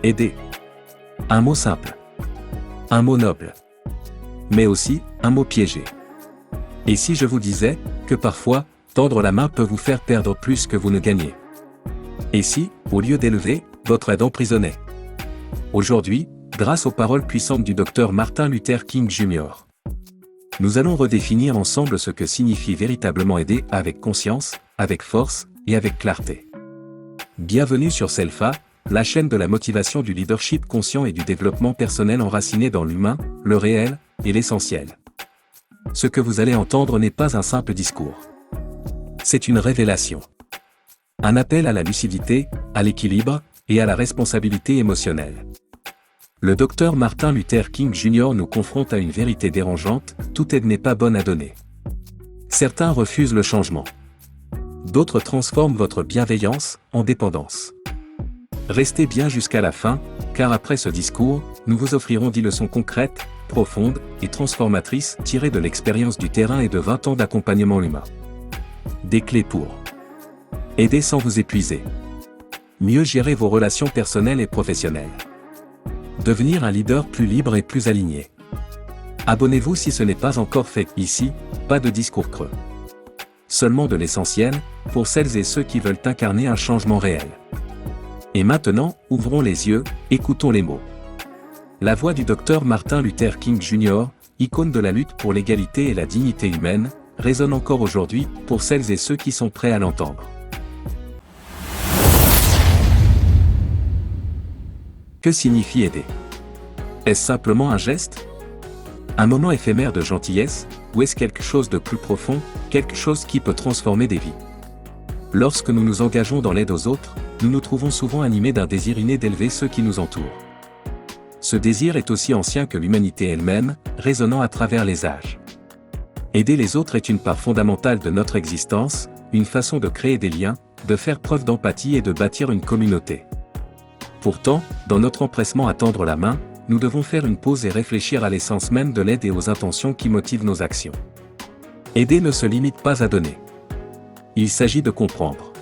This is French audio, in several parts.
Aider. Un mot simple. Un mot noble. Mais aussi, un mot piégé. Et si je vous disais, que parfois, tendre la main peut vous faire perdre plus que vous ne gagnez? Et si, au lieu d'élever, votre aide emprisonnait? Aujourd'hui, grâce aux paroles puissantes du Dr Martin Luther King Jr., nous allons redéfinir ensemble ce que signifie véritablement aider avec conscience, avec force, et avec clarté. Bienvenue sur Selfa, la chaîne de la motivation du leadership conscient et du développement personnel enraciné dans l'humain, le réel, et l'essentiel. Ce que vous allez entendre n'est pas un simple discours. C'est une révélation. Un appel à la lucidité, à l'équilibre, et à la responsabilité émotionnelle. Le Dr Martin Luther King Jr. nous confronte à une vérité dérangeante, toute aide n'est pas bonne à donner. Certains refusent le changement. D'autres transforment votre bienveillance en dépendance. Restez bien jusqu'à la fin, car après ce discours, nous vous offrirons 10 leçons concrètes, profondes et transformatrices tirées de l'expérience du terrain et de 20 ans d'accompagnement humain. Des clés pour aider sans vous épuiser. Mieux gérer vos relations personnelles et professionnelles. Devenir un leader plus libre et plus aligné. Abonnez-vous si ce n'est pas encore fait. Ici, pas de discours creux. Seulement de l'essentiel, pour celles et ceux qui veulent incarner un changement réel. Et maintenant, ouvrons les yeux, écoutons les mots. La voix du Dr Martin Luther King Jr., icône de la lutte pour l'égalité et la dignité humaine, résonne encore aujourd'hui pour celles et ceux qui sont prêts à l'entendre. Que signifie aider? Est-ce simplement un geste? Un moment éphémère de gentillesse, ou est-ce quelque chose de plus profond, quelque chose qui peut transformer des vies? Lorsque nous nous engageons dans l'aide aux autres, nous nous trouvons souvent animés d'un désir inné d'élever ceux qui nous entourent. Ce désir est aussi ancien que l'humanité elle-même, résonnant à travers les âges. Aider les autres est une part fondamentale de notre existence, une façon de créer des liens, de faire preuve d'empathie et de bâtir une communauté. Pourtant, dans notre empressement à tendre la main, nous devons faire une pause et réfléchir à l'essence même de l'aide et aux intentions qui motivent nos actions. Aider ne se limite pas à donner. Il s'agit de comprendre.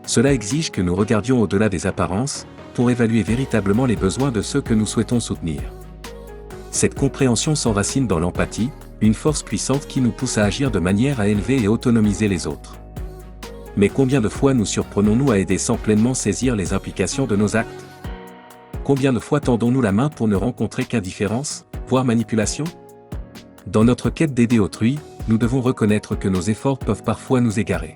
Cela exige que nous regardions au-delà des apparences, pour évaluer véritablement les besoins de ceux que nous souhaitons soutenir. Cette compréhension s'enracine dans l'empathie, une force puissante qui nous pousse à agir de manière à élever et autonomiser les autres. Mais combien de fois nous surprenons-nous à aider sans pleinement saisir les implications de nos actes? Combien de fois tendons-nous la main pour ne rencontrer qu'indifférence, voire manipulation? Dans notre quête d'aider autrui, nous devons reconnaître que nos efforts peuvent parfois nous égarer.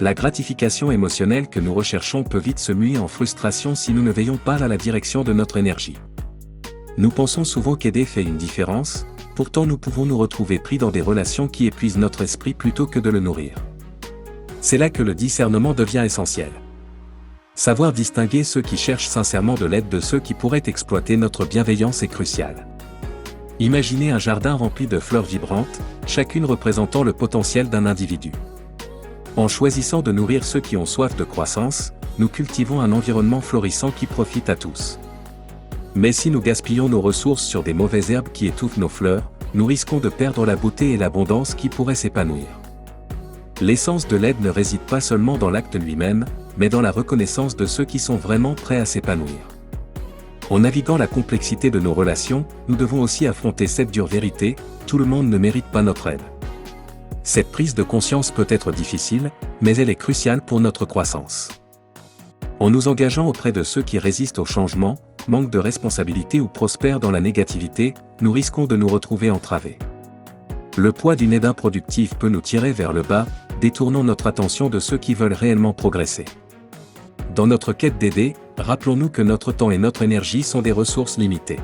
La gratification émotionnelle que nous recherchons peut vite se muer en frustration si nous ne veillons pas à la direction de notre énergie. Nous pensons souvent qu'aider fait une différence, pourtant nous pouvons nous retrouver pris dans des relations qui épuisent notre esprit plutôt que de le nourrir. C'est là que le discernement devient essentiel. Savoir distinguer ceux qui cherchent sincèrement de l'aide de ceux qui pourraient exploiter notre bienveillance est crucial. Imaginez un jardin rempli de fleurs vibrantes, chacune représentant le potentiel d'un individu. En choisissant de nourrir ceux qui ont soif de croissance, nous cultivons un environnement florissant qui profite à tous. Mais si nous gaspillons nos ressources sur des mauvaises herbes qui étouffent nos fleurs, nous risquons de perdre la beauté et l'abondance qui pourraient s'épanouir. L'essence de l'aide ne réside pas seulement dans l'acte lui-même, mais dans la reconnaissance de ceux qui sont vraiment prêts à s'épanouir. En naviguant la complexité de nos relations, nous devons aussi affronter cette dure vérité, tout le monde ne mérite pas notre aide. Cette prise de conscience peut être difficile, mais elle est cruciale pour notre croissance. En nous engageant auprès de ceux qui résistent au changement, manquent de responsabilité ou prospèrent dans la négativité, nous risquons de nous retrouver entravés. Le poids d'une aide improductive peut nous tirer vers le bas, détournant notre attention de ceux qui veulent réellement progresser. Dans notre quête d'aider, rappelons-nous que notre temps et notre énergie sont des ressources limitées.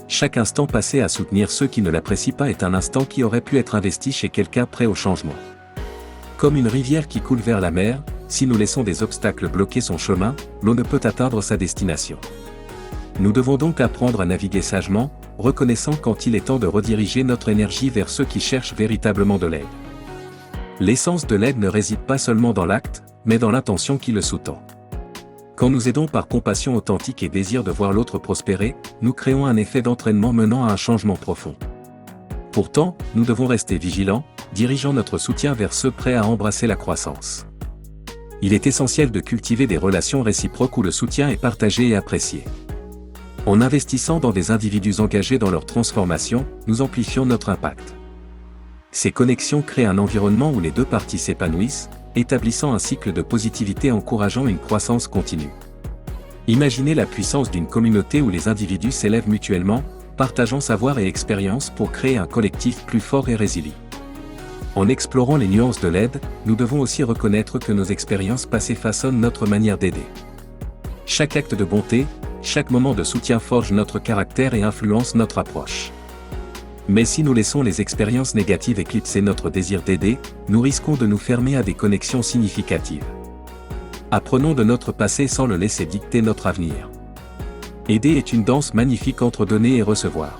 Chaque instant passé à soutenir ceux qui ne l'apprécient pas est un instant qui aurait pu être investi chez quelqu'un prêt au changement. Comme une rivière qui coule vers la mer, si nous laissons des obstacles bloquer son chemin, l'eau ne peut atteindre sa destination. Nous devons donc apprendre à naviguer sagement, reconnaissant quand il est temps de rediriger notre énergie vers ceux qui cherchent véritablement de l'aide. L'essence de l'aide ne réside pas seulement dans l'acte, mais dans l'intention qui le sous-tend. Quand nous aidons par compassion authentique et désir de voir l'autre prospérer, nous créons un effet d'entraînement menant à un changement profond. Pourtant, nous devons rester vigilants, dirigeant notre soutien vers ceux prêts à embrasser la croissance. il est essentiel de cultiver des relations réciproques où le soutien est partagé et apprécié. En investissant dans des individus engagés dans leur transformation, nous amplifions notre impact. Ces connexions créent un environnement où les deux parties s'épanouissent, établissant un cycle de positivité encourageant une croissance continue. Imaginez la puissance d'une communauté où les individus s'élèvent mutuellement, partageant savoir et expérience pour créer un collectif plus fort et résilient. En explorant les nuances de l'aide, nous devons aussi reconnaître que nos expériences passées façonnent notre manière d'aider. Chaque acte de bonté, chaque moment de soutien forge notre caractère et influence notre approche. Mais si nous laissons les expériences négatives éclipser notre désir d'aider, nous risquons de nous fermer à des connexions significatives. Apprenons de notre passé sans le laisser dicter notre avenir. Aider est une danse magnifique entre donner et recevoir.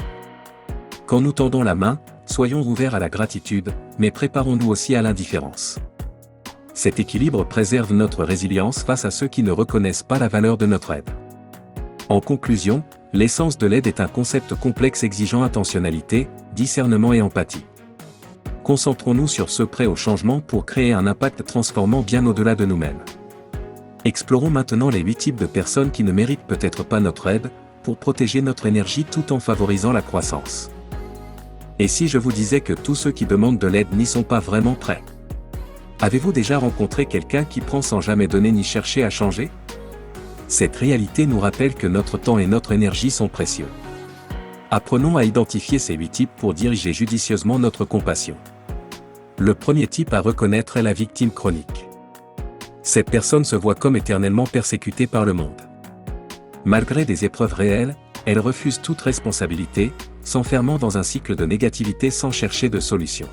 Quand nous tendons la main, soyons ouverts à la gratitude, mais préparons-nous aussi à l'indifférence. Cet équilibre préserve notre résilience face à ceux qui ne reconnaissent pas la valeur de notre aide. En conclusion, l'essence de l'aide est un concept complexe exigeant intentionnalité, discernement et empathie. Concentrons-nous sur ce prêt au changement pour créer un impact transformant bien au-delà de nous-mêmes. Explorons maintenant les 8 types de personnes qui ne méritent peut-être pas notre aide, pour protéger notre énergie tout en favorisant la croissance. Et si je vous disais que tous ceux qui demandent de l'aide n'y sont pas vraiment prêts? Avez-vous déjà rencontré quelqu'un qui prend sans jamais donner ni chercher à changer? Cette réalité nous rappelle que notre temps et notre énergie sont précieux. Apprenons à identifier ces 8 types pour diriger judicieusement notre compassion. Le premier type à reconnaître est la victime chronique. Cette personne se voit comme éternellement persécutée par le monde. Malgré des épreuves réelles, elle refuse toute responsabilité, s'enfermant dans un cycle de négativité sans chercher de solution.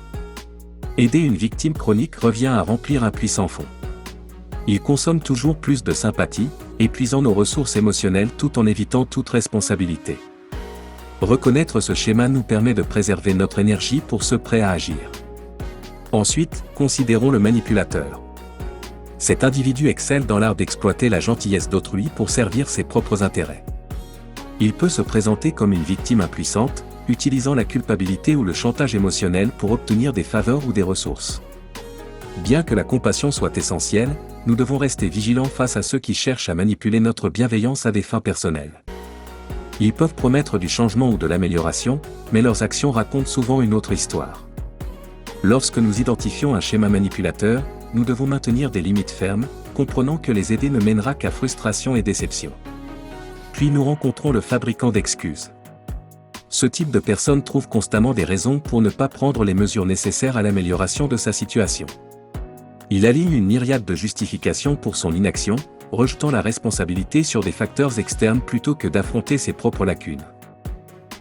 Aider une victime chronique revient à remplir un puissant fond. Il consomme toujours plus de sympathie, épuisant nos ressources émotionnelles tout en évitant toute responsabilité. Reconnaître ce schéma nous permet de préserver notre énergie pour ceux prêts à agir. Ensuite, considérons le manipulateur. Cet individu excelle dans l'art d'exploiter la gentillesse d'autrui pour servir ses propres intérêts. Il peut se présenter comme une victime impuissante, utilisant la culpabilité ou le chantage émotionnel pour obtenir des faveurs ou des ressources. Bien que la compassion soit essentielle, nous devons rester vigilants face à ceux qui cherchent à manipuler notre bienveillance à des fins personnelles. Ils peuvent promettre du changement ou de l'amélioration, mais leurs actions racontent souvent une autre histoire. Lorsque nous identifions un schéma manipulateur, nous devons maintenir des limites fermes, comprenant que les aider ne mènera qu'à frustration et déception. Puis nous rencontrons le fabricant d'excuses. Ce type de personne trouve constamment des raisons pour ne pas prendre les mesures nécessaires à l'amélioration de sa situation. Il aligne une myriade de justifications pour son inaction, rejetant la responsabilité sur des facteurs externes plutôt que d'affronter ses propres lacunes.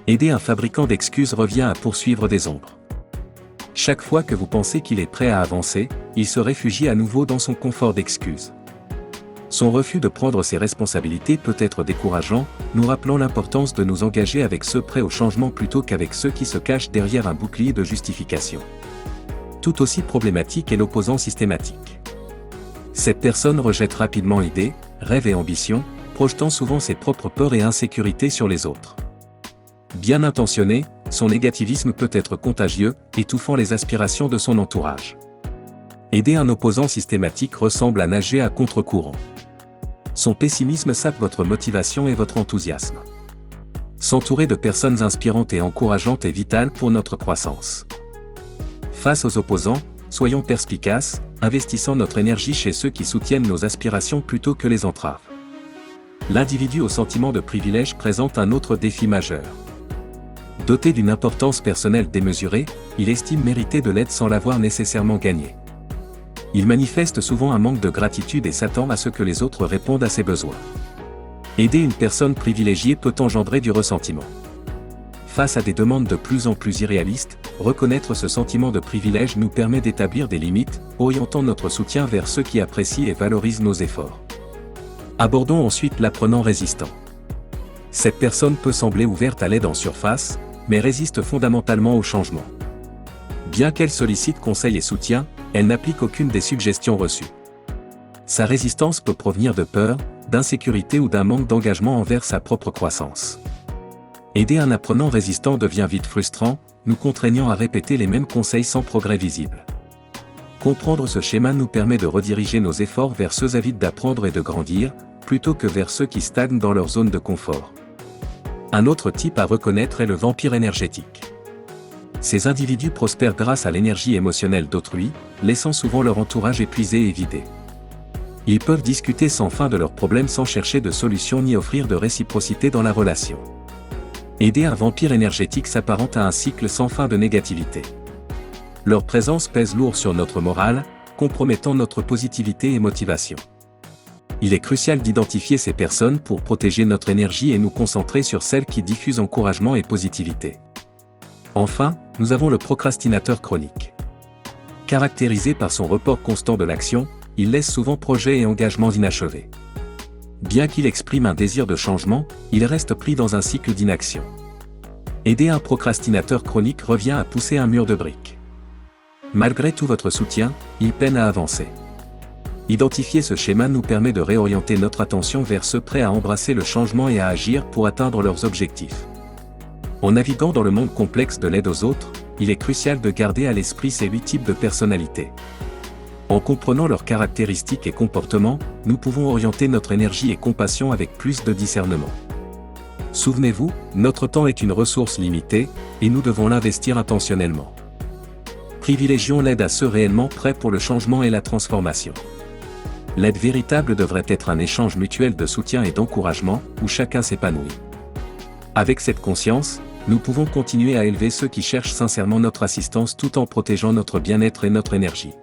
Aider un fabricant d'excuses revient à poursuivre des ombres. Chaque fois que vous pensez qu'il est prêt à avancer, il se réfugie à nouveau dans son confort d'excuses. Son refus de prendre ses responsabilités peut être décourageant, nous rappelant l'importance de nous engager avec ceux prêts au changement plutôt qu'avec ceux qui se cachent derrière un bouclier de justification. Tout aussi problématique est l'opposant systématique. Cette personne rejette rapidement idées, rêves et ambitions, projetant souvent ses propres peurs et insécurités sur les autres. Bien intentionné, son négativisme peut être contagieux, étouffant les aspirations de son entourage. Aider un opposant systématique ressemble à nager à contre-courant. Son pessimisme sape votre motivation et votre enthousiasme. S'entourer de personnes inspirantes et encourageantes est vital pour notre croissance. Face aux opposants, soyons perspicaces, investissant notre énergie chez ceux qui soutiennent nos aspirations plutôt que les entravent. L'individu au sentiment de privilège présente un autre défi majeur. Doté d'une importance personnelle démesurée, il estime mériter de l'aide sans l'avoir nécessairement gagnée. Il manifeste souvent un manque de gratitude et s'attend à ce que les autres répondent à ses besoins. Aider une personne privilégiée peut engendrer du ressentiment. Face à des demandes de plus en plus irréalistes, reconnaître ce sentiment de privilège nous permet d'établir des limites, orientant notre soutien vers ceux qui apprécient et valorisent nos efforts. Abordons ensuite l'apprenant résistant. Cette personne peut sembler ouverte à l'aide en surface, mais résiste fondamentalement au changement. Bien qu'elle sollicite conseil et soutien, elle n'applique aucune des suggestions reçues. Sa résistance peut provenir de peur, d'insécurité ou d'un manque d'engagement envers sa propre croissance. Aider un apprenant résistant devient vite frustrant, nous contraignant à répéter les mêmes conseils sans progrès visible. Comprendre ce schéma nous permet de rediriger nos efforts vers ceux avides d'apprendre et de grandir, plutôt que vers ceux qui stagnent dans leur zone de confort. Un autre type à reconnaître est le vampire énergétique. Ces individus prospèrent grâce à l'énergie émotionnelle d'autrui, laissant souvent leur entourage épuisé et vidé. Ils peuvent discuter sans fin de leurs problèmes sans chercher de solution ni offrir de réciprocité dans la relation. Aider un vampire énergétique s'apparente à un cycle sans fin de négativité. Leur présence pèse lourd sur notre morale, compromettant notre positivité et motivation. Il est crucial d'identifier ces personnes pour protéger notre énergie et nous concentrer sur celles qui diffusent encouragement et positivité. Enfin, nous avons le procrastinateur chronique. Caractérisé par son report constant de l'action, il laisse souvent projets et engagements inachevés. Bien qu'il exprime un désir de changement, il reste pris dans un cycle d'inaction. Aider un procrastinateur chronique revient à pousser un mur de briques. Malgré tout votre soutien, il peine à avancer. Identifier ce schéma nous permet de réorienter notre attention vers ceux prêts à embrasser le changement et à agir pour atteindre leurs objectifs. En naviguant dans le monde complexe de l'aide aux autres, il est crucial de garder à l'esprit ces 8 types de personnalités. En comprenant leurs caractéristiques et comportements, nous pouvons orienter notre énergie et compassion avec plus de discernement. Souvenez-vous, notre temps est une ressource limitée, et nous devons l'investir intentionnellement. Privilégions l'aide à ceux réellement prêts pour le changement et la transformation. L'aide véritable devrait être un échange mutuel de soutien et d'encouragement, où chacun s'épanouit. Avec cette conscience, nous pouvons continuer à élever ceux qui cherchent sincèrement notre assistance tout en protégeant notre bien-être et notre énergie.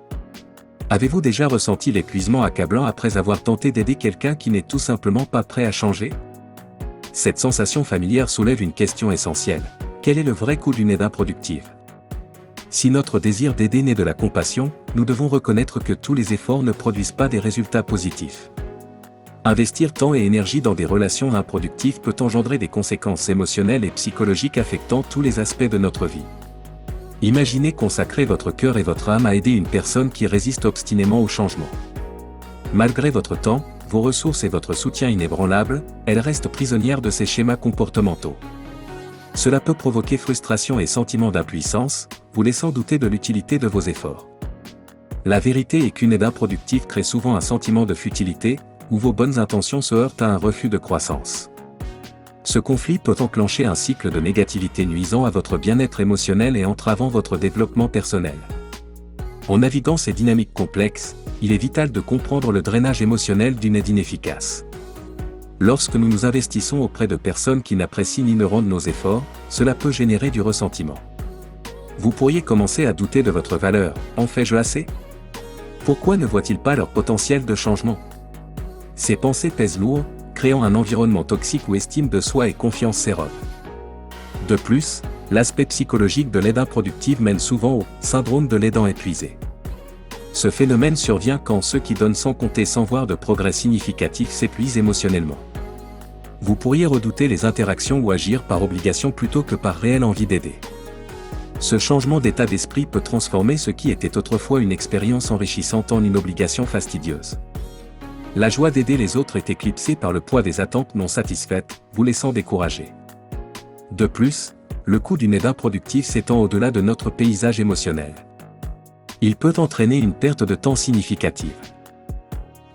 Avez-vous déjà ressenti l'épuisement accablant après avoir tenté d'aider quelqu'un qui n'est tout simplement pas prêt à changer? Cette sensation familière soulève une question essentielle. Quel est le vrai coût d'une aide improductive? Si notre désir d'aider naît de la compassion, nous devons reconnaître que tous les efforts ne produisent pas des résultats positifs. Investir temps et énergie dans des relations improductives peut engendrer des conséquences émotionnelles et psychologiques affectant tous les aspects de notre vie. Imaginez consacrer votre cœur et votre âme à aider une personne qui résiste obstinément au changement. Malgré votre temps, vos ressources et votre soutien inébranlable, elle reste prisonnière de ses schémas comportementaux. Cela peut provoquer frustration et sentiment d'impuissance, vous laissant douter de l'utilité de vos efforts. La vérité est qu'une aide improductive crée souvent un sentiment de futilité, où vos bonnes intentions se heurtent à un refus de croissance. Ce conflit peut enclencher un cycle de négativité nuisant à votre bien-être émotionnel et entravant votre développement personnel. En naviguant ces dynamiques complexes, il est vital de comprendre le drainage émotionnel d'une aide inefficace. Lorsque nous nous investissons auprès de personnes qui n'apprécient ni ne rendent nos efforts, cela peut générer du ressentiment. Vous pourriez commencer à douter de votre valeur. En fais-je assez? Pourquoi ne voient-ils pas leur potentiel de changement? Ces pensées pèsent lourd, créant un environnement toxique où estime de soi et confiance s'érodent. De plus, l'aspect psychologique de l'aide improductive mène souvent au syndrome de l'aidant épuisé. Ce phénomène survient quand ceux qui donnent sans compter sans voir de progrès significatif s'épuisent émotionnellement. Vous pourriez redouter les interactions ou agir par obligation plutôt que par réelle envie d'aider. Ce changement d'état d'esprit peut transformer ce qui était autrefois une expérience enrichissante en une obligation fastidieuse. La joie d'aider les autres est éclipsée par le poids des attentes non satisfaites, vous laissant découragé. De plus, le coût d'une aide improductive s'étend au-delà de notre paysage émotionnel. Il peut entraîner une perte de temps significative.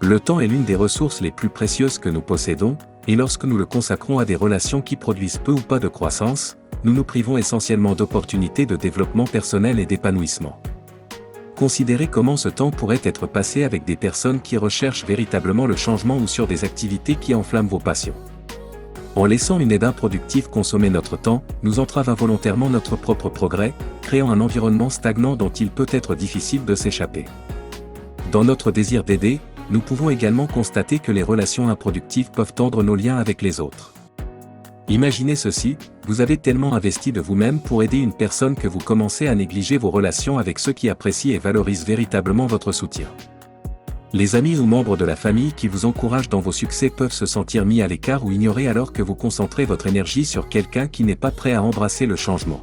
Le temps est l'une des ressources les plus précieuses que nous possédons, et lorsque nous le consacrons à des relations qui produisent peu ou pas de croissance, nous nous privons essentiellement d'opportunités de développement personnel et d'épanouissement. Considérez comment ce temps pourrait être passé avec des personnes qui recherchent véritablement le changement ou sur des activités qui enflamment vos passions. En laissant une aide improductive consommer notre temps, nous entrave involontairement notre propre progrès, créant un environnement stagnant dont il peut être difficile de s'échapper. Dans notre désir d'aider, nous pouvons également constater que les relations improductives peuvent tendre nos liens avec les autres. Imaginez ceci, vous avez tellement investi de vous-même pour aider une personne que vous commencez à négliger vos relations avec ceux qui apprécient et valorisent véritablement votre soutien. Les amis ou membres de la famille qui vous encouragent dans vos succès peuvent se sentir mis à l'écart ou ignorés alors que vous concentrez votre énergie sur quelqu'un qui n'est pas prêt à embrasser le changement.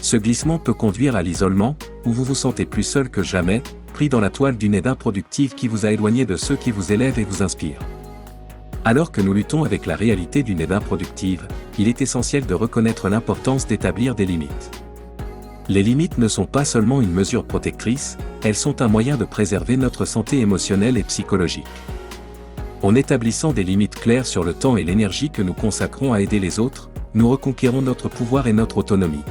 Ce glissement peut conduire à l'isolement, où vous vous sentez plus seul que jamais, pris dans la toile d'une aide improductive qui vous a éloigné de ceux qui vous élèvent et vous inspirent. Alors que nous luttons avec la réalité d'une aide improductive, il est essentiel de reconnaître l'importance d'établir des limites. Les limites ne sont pas seulement une mesure protectrice, elles sont un moyen de préserver notre santé émotionnelle et psychologique. En établissant des limites claires sur le temps et l'énergie que nous consacrons à aider les autres, nous reconquérons notre pouvoir et notre autonomie.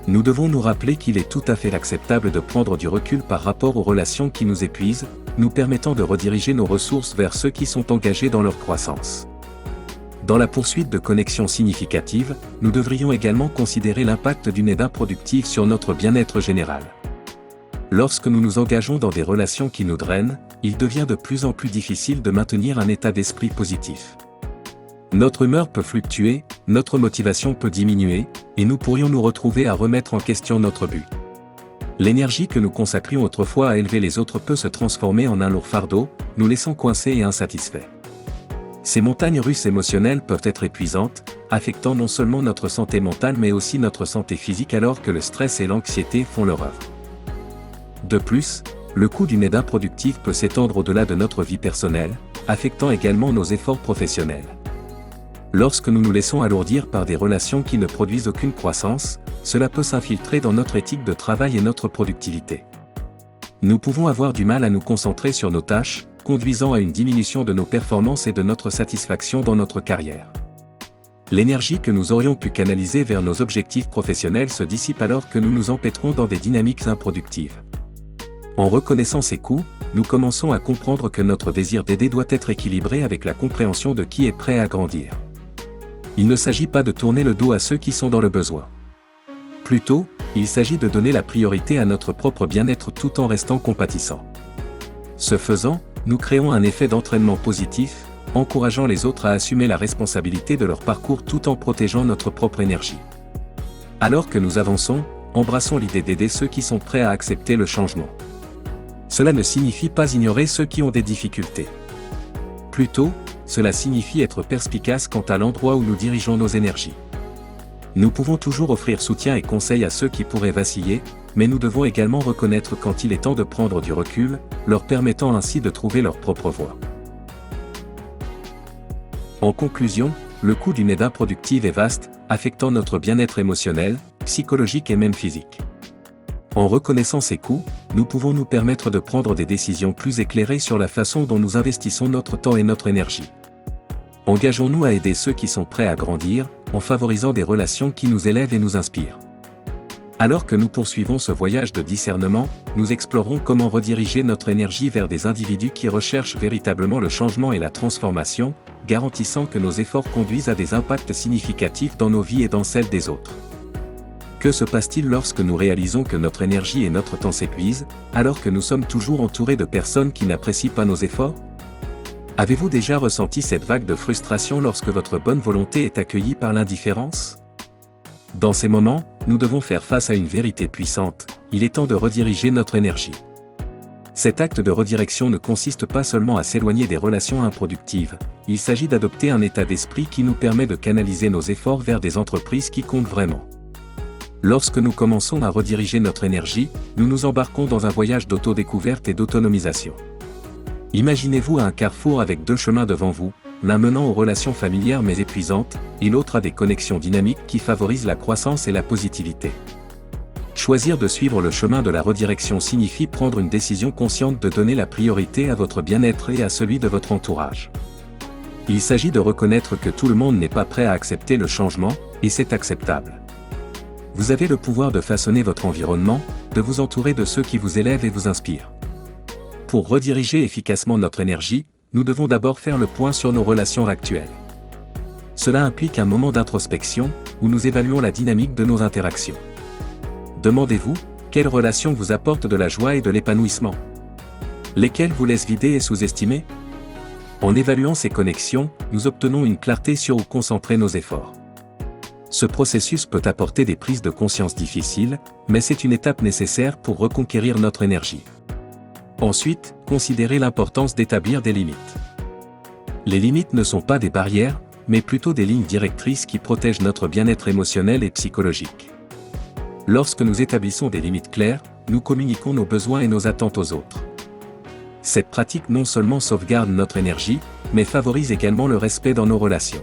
Nous devons nous rappeler qu'il est tout à fait acceptable de prendre du recul par rapport aux relations qui nous épuisent, nous permettant de rediriger nos ressources vers ceux qui sont engagés dans leur croissance. Dans la poursuite de connexions significatives, nous devrions également considérer l'impact d'une aide improductive sur notre bien-être général. Lorsque nous nous engageons dans des relations qui nous drainent, il devient de plus en plus difficile de maintenir un état d'esprit positif. Notre humeur peut fluctuer, notre motivation peut diminuer, et nous pourrions nous retrouver à remettre en question notre but. L'énergie que nous consacrions autrefois à élever les autres peut se transformer en un lourd fardeau, nous laissant coincés et insatisfaits. Ces montagnes russes émotionnelles peuvent être épuisantes, affectant non seulement notre santé mentale mais aussi notre santé physique alors que le stress et l'anxiété font leur œuvre. De plus, le coût d'une aide improductive peut s'étendre au-delà de notre vie personnelle, affectant également nos efforts professionnels. Lorsque nous nous laissons alourdir par des relations qui ne produisent aucune croissance, cela peut s'infiltrer dans notre éthique de travail et notre productivité. Nous pouvons avoir du mal à nous concentrer sur nos tâches, conduisant à une diminution de nos performances et de notre satisfaction dans notre carrière. L'énergie que nous aurions pu canaliser vers nos objectifs professionnels se dissipe alors que nous nous empêtrons dans des dynamiques improductives. En reconnaissant ces coûts, nous commençons à comprendre que notre désir d'aider doit être équilibré avec la compréhension de qui est prêt à grandir. Il ne s'agit pas de tourner le dos à ceux qui sont dans le besoin. Plutôt, il s'agit de donner la priorité à notre propre bien-être tout en restant compatissant. Ce faisant, nous créons un effet d'entraînement positif, encourageant les autres à assumer la responsabilité de leur parcours tout en protégeant notre propre énergie. Alors que nous avançons, embrassons l'idée d'aider ceux qui sont prêts à accepter le changement. Cela ne signifie pas ignorer ceux qui ont des difficultés. Plutôt, cela signifie être perspicace quant à l'endroit où nous dirigeons nos énergies. Nous pouvons toujours offrir soutien et conseils à ceux qui pourraient vaciller, mais nous devons également reconnaître quand il est temps de prendre du recul, leur permettant ainsi de trouver leur propre voie. En conclusion, le coût d'une aide improductive est vaste, affectant notre bien-être émotionnel, psychologique et même physique. En reconnaissant ces coûts, nous pouvons nous permettre de prendre des décisions plus éclairées sur la façon dont nous investissons notre temps et notre énergie. Engageons-nous à aider ceux qui sont prêts à grandir, en favorisant des relations qui nous élèvent et nous inspirent. Alors que nous poursuivons ce voyage de discernement, nous explorons comment rediriger notre énergie vers des individus qui recherchent véritablement le changement et la transformation, garantissant que nos efforts conduisent à des impacts significatifs dans nos vies et dans celles des autres. Que se passe-t-il lorsque nous réalisons que notre énergie et notre temps s'épuisent, alors que nous sommes toujours entourés de personnes qui n'apprécient pas nos efforts ? Avez-vous déjà ressenti cette vague de frustration lorsque votre bonne volonté est accueillie par l'indifférence ? Dans ces moments, nous devons faire face à une vérité puissante, il est temps de rediriger notre énergie. Cet acte de redirection ne consiste pas seulement à s'éloigner des relations improductives, il s'agit d'adopter un état d'esprit qui nous permet de canaliser nos efforts vers des entreprises qui comptent vraiment. Lorsque nous commençons à rediriger notre énergie, nous nous embarquons dans un voyage d'autodécouverte et d'autonomisation. Imaginez-vous à un carrefour avec deux chemins devant vous, l'un menant aux relations familières mais épuisantes, et l'autre à des connexions dynamiques qui favorisent la croissance et la positivité. Choisir de suivre le chemin de la redirection signifie prendre une décision consciente de donner la priorité à votre bien-être et à celui de votre entourage. Il s'agit de reconnaître que tout le monde n'est pas prêt à accepter le changement, et c'est acceptable. Vous avez le pouvoir de façonner votre environnement, de vous entourer de ceux qui vous élèvent et vous inspirent. Pour rediriger efficacement notre énergie, nous devons d'abord faire le point sur nos relations actuelles. Cela implique un moment d'introspection, où nous évaluons la dynamique de nos interactions. Demandez-vous, quelles relations vous apportent de la joie et de l'épanouissement ? Lesquelles vous laissent vider et sous-estimer ? En évaluant ces connexions, nous obtenons une clarté sur où concentrer nos efforts. Ce processus peut apporter des prises de conscience difficiles, mais c'est une étape nécessaire pour reconquérir notre énergie. Ensuite, considérez l'importance d'établir des limites. Les limites ne sont pas des barrières, mais plutôt des lignes directrices qui protègent notre bien-être émotionnel et psychologique. Lorsque nous établissons des limites claires, nous communiquons nos besoins et nos attentes aux autres. Cette pratique non seulement sauvegarde notre énergie, mais favorise également le respect dans nos relations.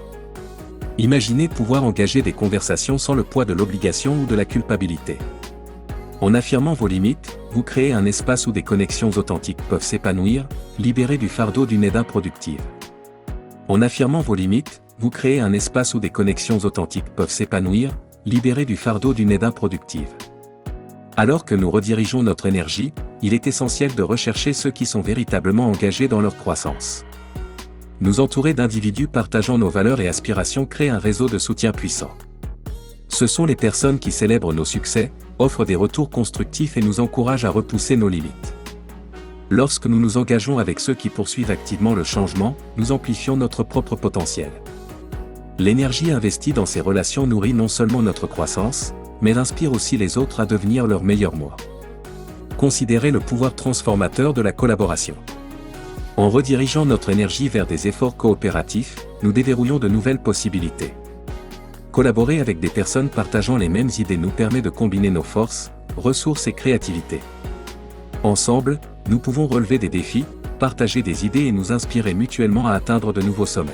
Imaginez pouvoir engager des conversations sans le poids de l'obligation ou de la culpabilité. En affirmant vos limites, vous créez un espace où des connexions authentiques peuvent s'épanouir, libérées du fardeau d'une aide improductive. En affirmant vos limites, vous créez un espace où des connexions authentiques peuvent s'épanouir, libérées du fardeau d'une aide improductive. Alors que nous redirigeons notre énergie, il est essentiel de rechercher ceux qui sont véritablement engagés dans leur croissance. Nous entourer d'individus partageant nos valeurs et aspirations crée un réseau de soutien puissant. Ce sont les personnes qui célèbrent nos succès, offrent des retours constructifs et nous encouragent à repousser nos limites. Lorsque nous nous engageons avec ceux qui poursuivent activement le changement, nous amplifions notre propre potentiel. L'énergie investie dans ces relations nourrit non seulement notre croissance, mais inspire aussi les autres à devenir leur meilleur moi. Considérez le pouvoir transformateur de la collaboration. En redirigeant notre énergie vers des efforts coopératifs, nous déverrouillons de nouvelles possibilités. Collaborer avec des personnes partageant les mêmes idées nous permet de combiner nos forces, ressources et créativité. Ensemble, nous pouvons relever des défis, partager des idées et nous inspirer mutuellement à atteindre de nouveaux sommets.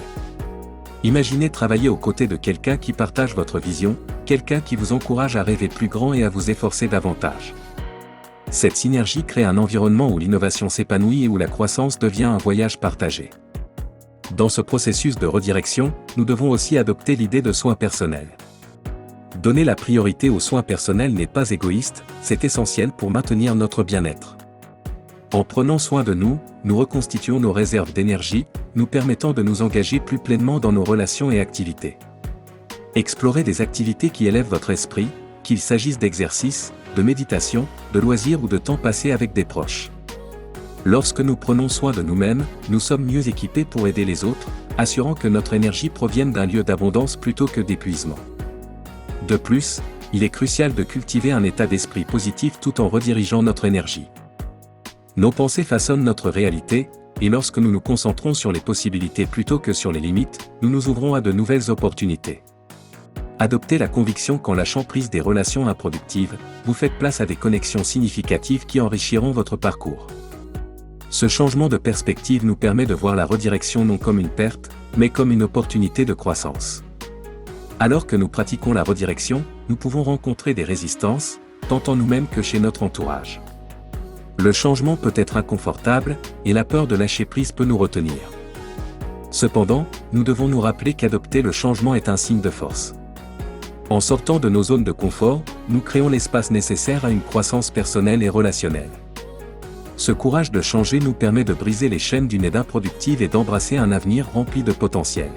Imaginez travailler aux côtés de quelqu'un qui partage votre vision, quelqu'un qui vous encourage à rêver plus grand et à vous efforcer davantage. Cette synergie crée un environnement où l'innovation s'épanouit et où la croissance devient un voyage partagé. Dans ce processus de redirection, nous devons aussi adopter l'idée de soins personnels. Donner la priorité aux soins personnels n'est pas égoïste, c'est essentiel pour maintenir notre bien-être. En prenant soin de nous, nous reconstituons nos réserves d'énergie, nous permettant de nous engager plus pleinement dans nos relations et activités. Explorez des activités qui élèvent votre esprit, qu'il s'agisse d'exercices, de méditation, de loisirs ou de temps passé avec des proches. Lorsque nous prenons soin de nous-mêmes, nous sommes mieux équipés pour aider les autres, assurant que notre énergie provienne d'un lieu d'abondance plutôt que d'épuisement. De plus, il est crucial de cultiver un état d'esprit positif tout en redirigeant notre énergie. Nos pensées façonnent notre réalité, et lorsque nous nous concentrons sur les possibilités plutôt que sur les limites, nous nous ouvrons à de nouvelles opportunités. Adoptez la conviction qu'en lâchant prise des relations improductives, vous faites place à des connexions significatives qui enrichiront votre parcours. Ce changement de perspective nous permet de voir la redirection non comme une perte, mais comme une opportunité de croissance. Alors que nous pratiquons la redirection, nous pouvons rencontrer des résistances, tant en nous-mêmes que chez notre entourage. Le changement peut être inconfortable, et la peur de lâcher prise peut nous retenir. Cependant, nous devons nous rappeler qu'adopter le changement est un signe de force. En sortant de nos zones de confort, nous créons l'espace nécessaire à une croissance personnelle et relationnelle. Ce courage de changer nous permet de briser les chaînes d'une aide improductive et d'embrasser un avenir rempli de potentiel.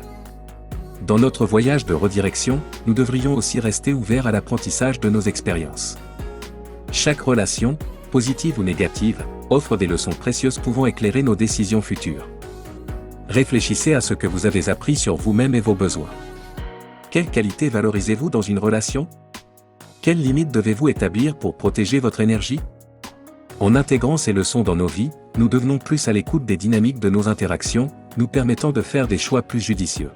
Dans notre voyage de redirection, nous devrions aussi rester ouverts à l'apprentissage de nos expériences. Chaque relation, positive ou négative, offre des leçons précieuses pouvant éclairer nos décisions futures. Réfléchissez à ce que vous avez appris sur vous-même et vos besoins. Quelles qualités valorisez-vous dans une relation? Quelles limites devez-vous établir pour protéger votre énergie? En intégrant ces leçons dans nos vies, nous devenons plus à l'écoute des dynamiques de nos interactions, nous permettant de faire des choix plus judicieux.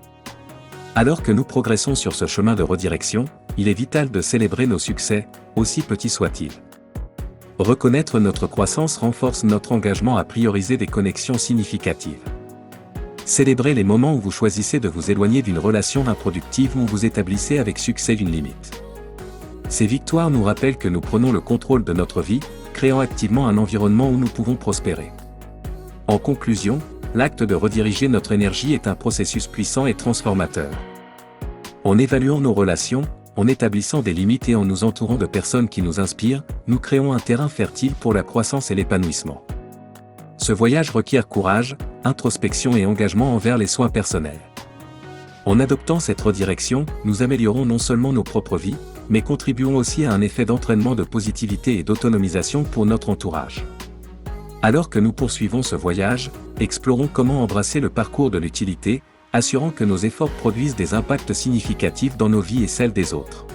Alors que nous progressons sur ce chemin de redirection, il est vital de célébrer nos succès, aussi petits soient-ils. Reconnaître notre croissance renforce notre engagement à prioriser des connexions significatives. Célébrez les moments où vous choisissez de vous éloigner d'une relation improductive ou où vous établissez avec succès une limite. Ces victoires nous rappellent que nous prenons le contrôle de notre vie, créant activement un environnement où nous pouvons prospérer. En conclusion, l'acte de rediriger notre énergie est un processus puissant et transformateur. En évaluant nos relations, en établissant des limites et en nous entourant de personnes qui nous inspirent, nous créons un terrain fertile pour la croissance et l'épanouissement. Ce voyage requiert courage, introspection et engagement envers les soins personnels. En adoptant cette redirection, nous améliorons non seulement nos propres vies, mais contribuons aussi à un effet d'entraînement de positivité et d'autonomisation pour notre entourage. Alors que nous poursuivons ce voyage, explorons comment embrasser le parcours de l'utilité, assurant que nos efforts produisent des impacts significatifs dans nos vies et celles des autres.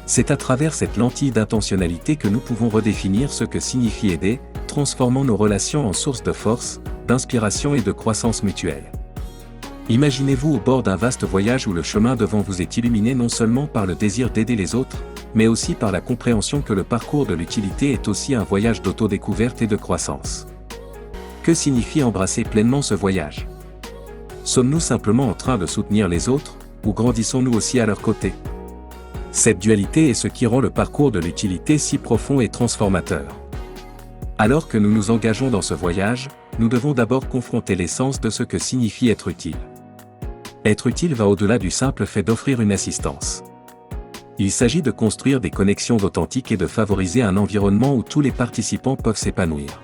C'est à travers cette lentille d'intentionnalité que nous pouvons redéfinir ce que signifie aider, transformant nos relations en source de force, d'inspiration et de croissance mutuelle. Imaginez-vous au bord d'un vaste voyage où le chemin devant vous est illuminé non seulement par le désir d'aider les autres, mais aussi par la compréhension que le parcours de l'utilité est aussi un voyage d'autodécouverte et de croissance. Que signifie embrasser pleinement ce voyage? Sommes-nous simplement en train de soutenir les autres, ou grandissons-nous aussi à leur côté? Cette dualité est ce qui rend le parcours de l'utilité si profond et transformateur. Alors que nous nous engageons dans ce voyage, nous devons d'abord confronter l'essence de ce que signifie être utile. Être utile va au-delà du simple fait d'offrir une assistance. Il s'agit de construire des connexions authentiques et de favoriser un environnement où tous les participants peuvent s'épanouir.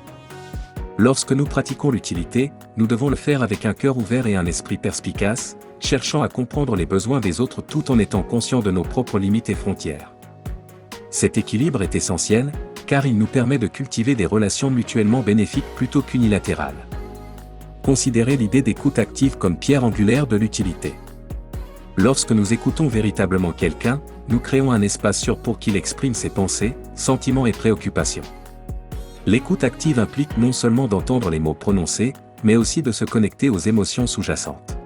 Lorsque nous pratiquons l'utilité, nous devons le faire avec un cœur ouvert et un esprit perspicace, cherchant à comprendre les besoins des autres tout en étant conscients de nos propres limites et frontières. Cet équilibre est essentiel, car il nous permet de cultiver des relations mutuellement bénéfiques plutôt qu'unilatérales. Considérez l'idée d'écoute active comme pierre angulaire de l'utilité. Lorsque nous écoutons véritablement quelqu'un, nous créons un espace sûr pour qu'il exprime ses pensées, sentiments et préoccupations. L'écoute active implique non seulement d'entendre les mots prononcés, mais aussi de se connecter aux émotions sous-jacentes.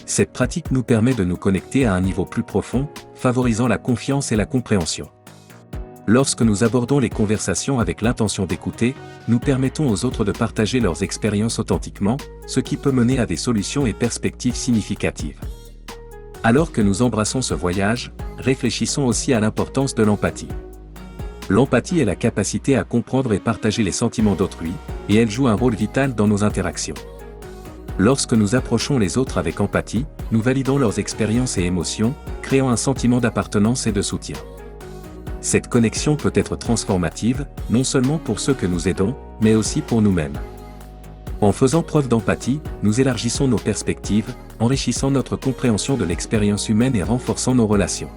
Cette pratique nous permet de nous connecter à un niveau plus profond, favorisant la confiance et la compréhension. Lorsque nous abordons les conversations avec l'intention d'écouter, nous permettons aux autres de partager leurs expériences authentiquement, ce qui peut mener à des solutions et perspectives significatives. Alors que nous embrassons ce voyage, réfléchissons aussi à l'importance de l'empathie. L'empathie est la capacité à comprendre et partager les sentiments d'autrui, et elle joue un rôle vital dans nos interactions. Lorsque nous approchons les autres avec empathie, nous validons leurs expériences et émotions, créant un sentiment d'appartenance et de soutien. Cette connexion peut être transformative, non seulement pour ceux que nous aidons, mais aussi pour nous-mêmes. En faisant preuve d'empathie, nous élargissons nos perspectives, enrichissant notre compréhension de l'expérience humaine et renforçant nos relations.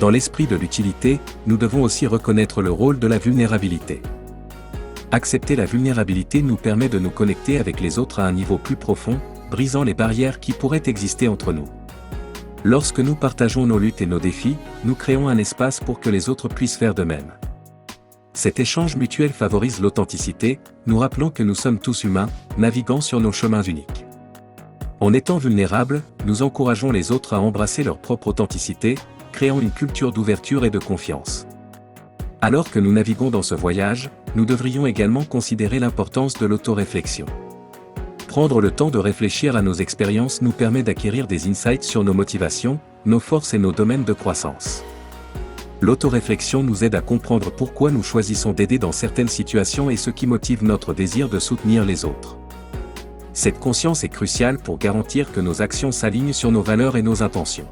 Dans l'esprit de l'utilité, nous devons aussi reconnaître le rôle de la vulnérabilité. Accepter la vulnérabilité nous permet de nous connecter avec les autres à un niveau plus profond, brisant les barrières qui pourraient exister entre nous. Lorsque nous partageons nos luttes et nos défis, nous créons un espace pour que les autres puissent faire de même. Cet échange mutuel favorise l'authenticité, nous rappelant que nous sommes tous humains, naviguant sur nos chemins uniques. En étant vulnérables, nous encourageons les autres à embrasser leur propre authenticité, créant une culture d'ouverture et de confiance. Alors que nous naviguons dans ce voyage, nous devrions également considérer l'importance de l'autoréflexion. Prendre le temps de réfléchir à nos expériences nous permet d'acquérir des insights sur nos motivations, nos forces et nos domaines de croissance. L'autoréflexion nous aide à comprendre pourquoi nous choisissons d'aider dans certaines situations et ce qui motive notre désir de soutenir les autres. Cette conscience est cruciale pour garantir que nos actions s'alignent sur nos valeurs et nos intentions.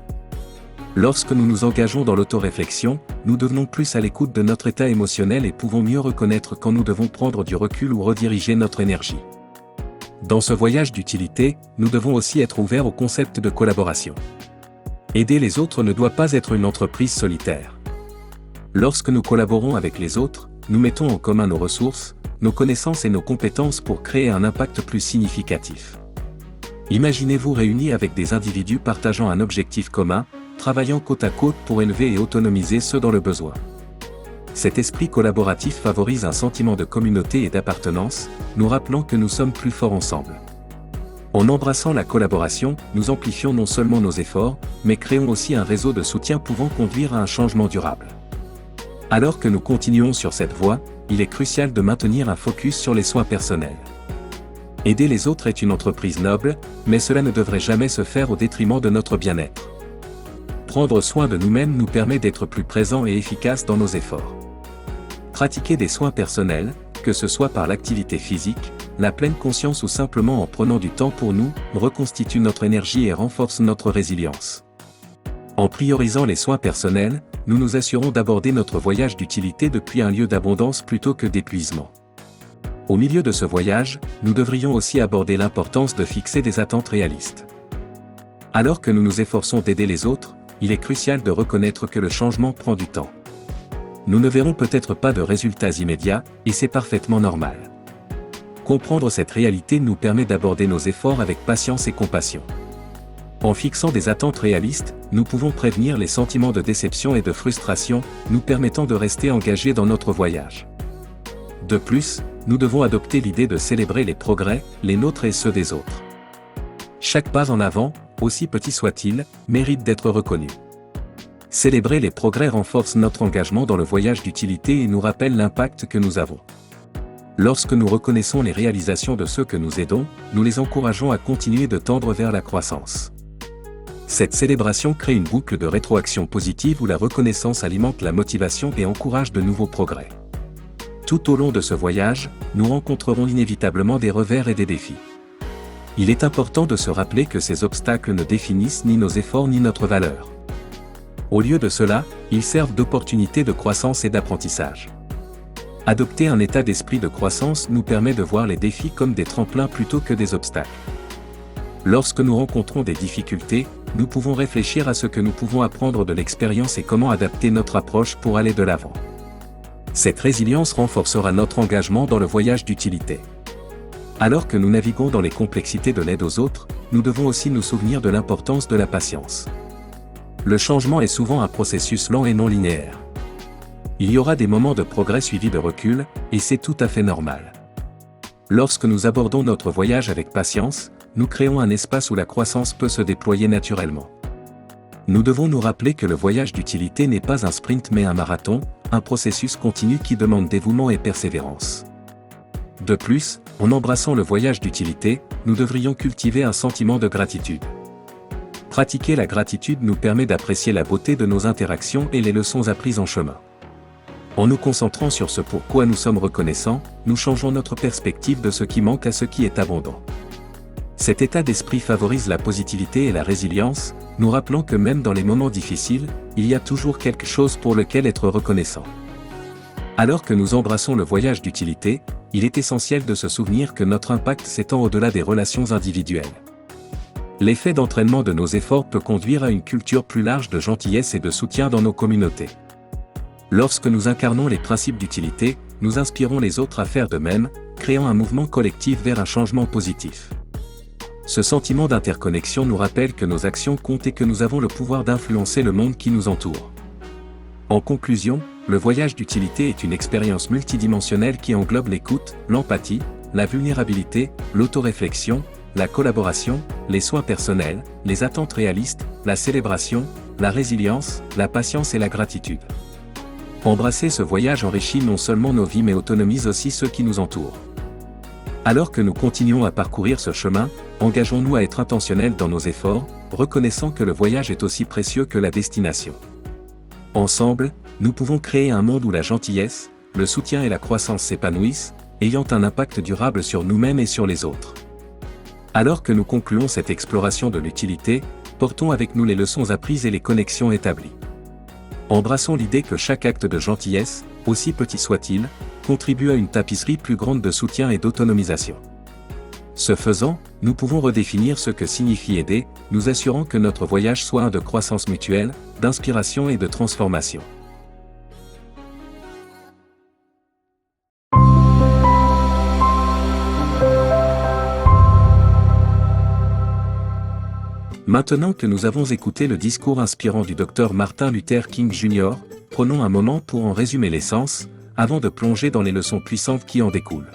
Lorsque nous nous engageons dans l'autoréflexion, nous devenons plus à l'écoute de notre état émotionnel et pouvons mieux reconnaître quand nous devons prendre du recul ou rediriger notre énergie. Dans ce voyage d'utilité, nous devons aussi être ouverts au concept de collaboration. Aider les autres ne doit pas être une entreprise solitaire. Lorsque nous collaborons avec les autres, nous mettons en commun nos ressources, nos connaissances et nos compétences pour créer un impact plus significatif. Imaginez-vous réunis avec des individus partageant un objectif commun, travaillant côte à côte pour élever et autonomiser ceux dans le besoin. Cet esprit collaboratif favorise un sentiment de communauté et d'appartenance, nous rappelant que nous sommes plus forts ensemble. En embrassant la collaboration, nous amplifions non seulement nos efforts, mais créons aussi un réseau de soutien pouvant conduire à un changement durable. Alors que nous continuons sur cette voie, il est crucial de maintenir un focus sur les soins personnels. Aider les autres est une entreprise noble, mais cela ne devrait jamais se faire au détriment de notre bien-être. Prendre soin de nous-mêmes nous permet d'être plus présents et efficaces dans nos efforts. Pratiquer des soins personnels, que ce soit par l'activité physique, la pleine conscience ou simplement en prenant du temps pour nous, reconstitue notre énergie et renforce notre résilience. En priorisant les soins personnels, nous nous assurons d'aborder notre voyage d'utilité depuis un lieu d'abondance plutôt que d'épuisement. Au milieu de ce voyage, nous devrions aussi aborder l'importance de fixer des attentes réalistes. Alors que nous nous efforçons d'aider les autres, il est crucial de reconnaître que le changement prend du temps. Nous ne verrons peut-être pas de résultats immédiats, et c'est parfaitement normal. Comprendre cette réalité nous permet d'aborder nos efforts avec patience et compassion. En fixant des attentes réalistes, nous pouvons prévenir les sentiments de déception et de frustration, nous permettant de rester engagés dans notre voyage. De plus, nous devons adopter l'idée de célébrer les progrès, les nôtres et ceux des autres. Chaque pas en avant, aussi petit soit-il, mérite d'être reconnu. Célébrer les progrès renforce notre engagement dans le voyage d'utilité et nous rappelle l'impact que nous avons. Lorsque nous reconnaissons les réalisations de ceux que nous aidons, nous les encourageons à continuer de tendre vers la croissance. Cette célébration crée une boucle de rétroaction positive où la reconnaissance alimente la motivation et encourage de nouveaux progrès. Tout au long de ce voyage, nous rencontrerons inévitablement des revers et des défis. Il est important de se rappeler que ces obstacles ne définissent ni nos efforts ni notre valeur. Au lieu de cela, ils servent d'opportunités de croissance et d'apprentissage. Adopter un état d'esprit de croissance nous permet de voir les défis comme des tremplins plutôt que des obstacles. Lorsque nous rencontrons des difficultés, nous pouvons réfléchir à ce que nous pouvons apprendre de l'expérience et comment adapter notre approche pour aller de l'avant. Cette résilience renforcera notre engagement dans le voyage d'utilité. Alors que nous naviguons dans les complexités de l'aide aux autres, nous devons aussi nous souvenir de l'importance de la patience. Le changement est souvent un processus lent et non linéaire. Il y aura des moments de progrès suivis de recul, et c'est tout à fait normal. Lorsque nous abordons notre voyage avec patience, nous créons un espace où la croissance peut se déployer naturellement. Nous devons nous rappeler que le voyage d'utilité n'est pas un sprint mais un marathon, un processus continu qui demande dévouement et persévérance. De plus, en embrassant le voyage d'utilité, nous devrions cultiver un sentiment de gratitude. Pratiquer la gratitude nous permet d'apprécier la beauté de nos interactions et les leçons apprises en chemin. En nous concentrant sur ce pourquoi nous sommes reconnaissants, nous changeons notre perspective de ce qui manque à ce qui est abondant. Cet état d'esprit favorise la positivité et la résilience, nous rappelant que même dans les moments difficiles, il y a toujours quelque chose pour lequel être reconnaissant. Alors que nous embrassons le voyage d'utilité, il est essentiel de se souvenir que notre impact s'étend au-delà des relations individuelles. L'effet d'entraînement de nos efforts peut conduire à une culture plus large de gentillesse et de soutien dans nos communautés. Lorsque nous incarnons les principes d'utilité, nous inspirons les autres à faire de même, créant un mouvement collectif vers un changement positif. Ce sentiment d'interconnexion nous rappelle que nos actions comptent et que nous avons le pouvoir d'influencer le monde qui nous entoure. En conclusion, le voyage d'utilité est une expérience multidimensionnelle qui englobe l'écoute, l'empathie, la vulnérabilité, l'autoréflexion, la collaboration, les soins personnels, les attentes réalistes, la célébration, la résilience, la patience et la gratitude. Embrasser ce voyage enrichit non seulement nos vies mais autonomise aussi ceux qui nous entourent. Alors que nous continuons à parcourir ce chemin, engageons-nous à être intentionnels dans nos efforts, reconnaissant que le voyage est aussi précieux que la destination. Ensemble, nous pouvons créer un monde où la gentillesse, le soutien et la croissance s'épanouissent, ayant un impact durable sur nous-mêmes et sur les autres. Alors que nous concluons cette exploration de l'utilité, portons avec nous les leçons apprises et les connexions établies. Embrassons l'idée que chaque acte de gentillesse, aussi petit soit-il, contribue à une tapisserie plus grande de soutien et d'autonomisation. Ce faisant, nous pouvons redéfinir ce que signifie aider, nous assurant que notre voyage soit un de croissance mutuelle, d'inspiration et de transformation. Maintenant que nous avons écouté le discours inspirant du Dr Martin Luther King Jr., prenons un moment pour en résumer l'essence, avant de plonger dans les leçons puissantes qui en découlent.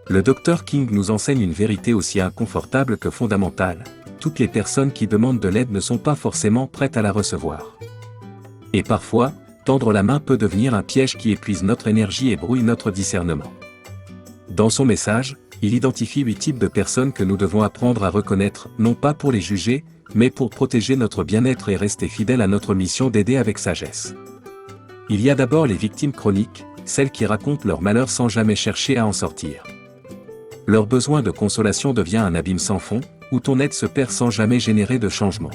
Le Dr King nous enseigne une vérité aussi inconfortable que fondamentale: toutes les personnes qui demandent de l'aide ne sont pas forcément prêtes à la recevoir. Et parfois, tendre la main peut devenir un piège qui épuise notre énergie et brouille notre discernement. Dans son message, il identifie 8 types de personnes que nous devons apprendre à reconnaître, non pas pour les juger, mais pour protéger notre bien-être et rester fidèles à notre mission d'aider avec sagesse. Il y a d'abord les victimes chroniques, celles qui racontent leur malheur sans jamais chercher à en sortir. Leur besoin de consolation devient un abîme sans fond, où ton aide se perd sans jamais générer de changement.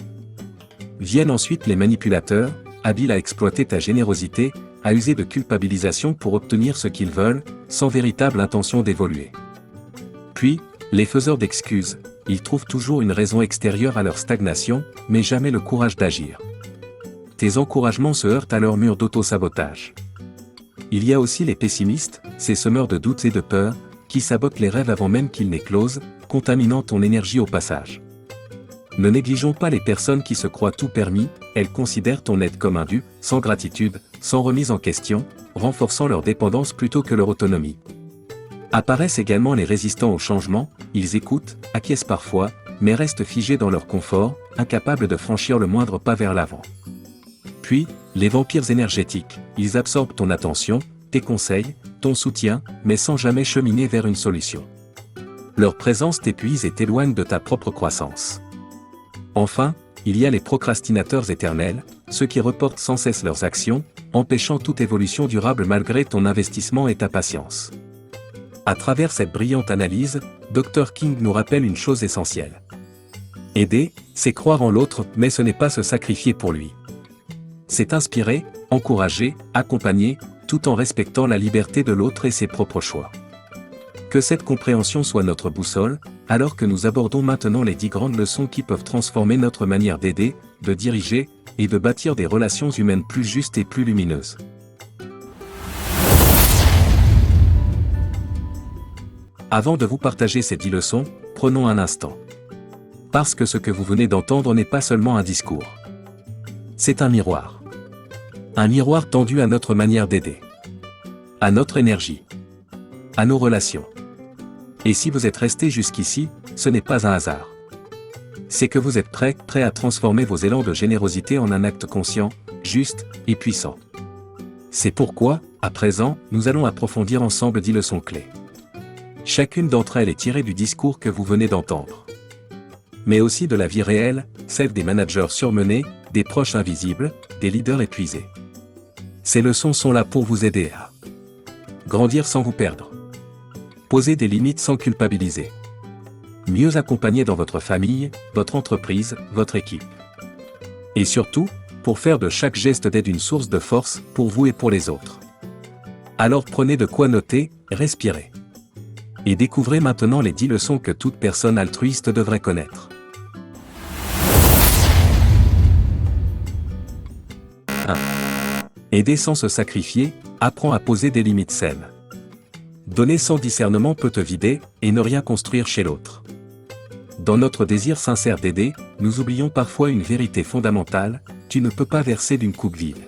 Viennent ensuite les manipulateurs, habiles à exploiter ta générosité, à user de culpabilisation pour obtenir ce qu'ils veulent, sans véritable intention d'évoluer. Puis, les faiseurs d'excuses, ils trouvent toujours une raison extérieure à leur stagnation, mais jamais le courage d'agir. Tes encouragements se heurtent à leur mur d'auto-sabotage. Il y a aussi les pessimistes, ces semeurs de doutes et de peurs, qui sabotent les rêves avant même qu'ils n'éclosent, contaminant ton énergie au passage. Ne négligeons pas les personnes qui se croient tout permis, elles considèrent ton aide comme un dû, sans gratitude, sans remise en question, renforçant leur dépendance plutôt que leur autonomie. Apparaissent également les résistants au changement, ils écoutent, acquiescent parfois, mais restent figés dans leur confort, incapables de franchir le moindre pas vers l'avant. Puis, les vampires énergétiques, ils absorbent ton attention, tes conseils, ton soutien, mais sans jamais cheminer vers une solution. Leur présence t'épuise et t'éloigne de ta propre croissance. Enfin, il y a les procrastinateurs éternels, ceux qui reportent sans cesse leurs actions, empêchant toute évolution durable malgré ton investissement et ta patience. À travers cette brillante analyse, Dr. King nous rappelle une chose essentielle. Aider, c'est croire en l'autre, mais ce n'est pas se sacrifier pour lui. C'est inspirer, encourager, accompagner, tout en respectant la liberté de l'autre et ses propres choix. Que cette compréhension soit notre boussole, alors que nous abordons maintenant les 10 grandes leçons qui peuvent transformer notre manière d'aider, de diriger, et de bâtir des relations humaines plus justes et plus lumineuses. Avant de vous partager ces 10 leçons, prenons un instant. Parce que ce que vous venez d'entendre n'est pas seulement un discours. C'est un miroir. Un miroir tendu à notre manière d'aider. À notre énergie. À nos relations. Et si vous êtes resté jusqu'ici, ce n'est pas un hasard. C'est que vous êtes prêt à transformer vos élans de générosité en un acte conscient, juste et puissant. C'est pourquoi, à présent, nous allons approfondir ensemble 10 leçons clés. Chacune d'entre elles est tirée du discours que vous venez d'entendre. Mais aussi de la vie réelle, celle des managers surmenés, des proches invisibles, des leaders épuisés. Ces leçons sont là pour vous aider à grandir sans vous perdre. Poser des limites sans culpabiliser. Mieux accompagner dans votre famille, votre entreprise, votre équipe. Et surtout, pour faire de chaque geste d'aide une source de force pour vous et pour les autres. Alors prenez de quoi noter, respirez. Et découvrez maintenant les 10 leçons que toute personne altruiste devrait connaître. 1. Aider sans se sacrifier, apprends à poser des limites saines. Donner sans discernement peut te vider, et ne rien construire chez l'autre. Dans notre désir sincère d'aider, nous oublions parfois une vérité fondamentale, tu ne peux pas verser d'une coupe vide.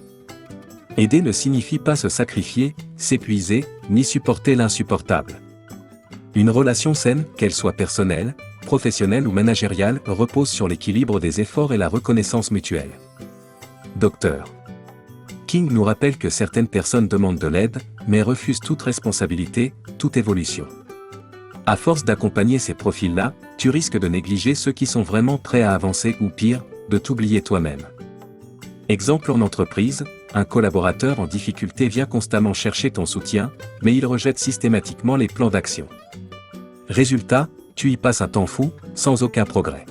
Aider ne signifie pas se sacrifier, s'épuiser, ni supporter l'insupportable. Une relation saine, qu'elle soit personnelle, professionnelle ou managériale, repose sur l'équilibre des efforts et la reconnaissance mutuelle. Dr. King nous rappelle que certaines personnes demandent de l'aide, mais refusent toute responsabilité, toute évolution. À force d'accompagner ces profils-là, tu risques de négliger ceux qui sont vraiment prêts à avancer ou pire, de t'oublier toi-même. Exemple en entreprise, un collaborateur en difficulté vient constamment chercher ton soutien, mais il rejette systématiquement les plans d'action. Résultat, tu y passes un temps fou, sans aucun progrès.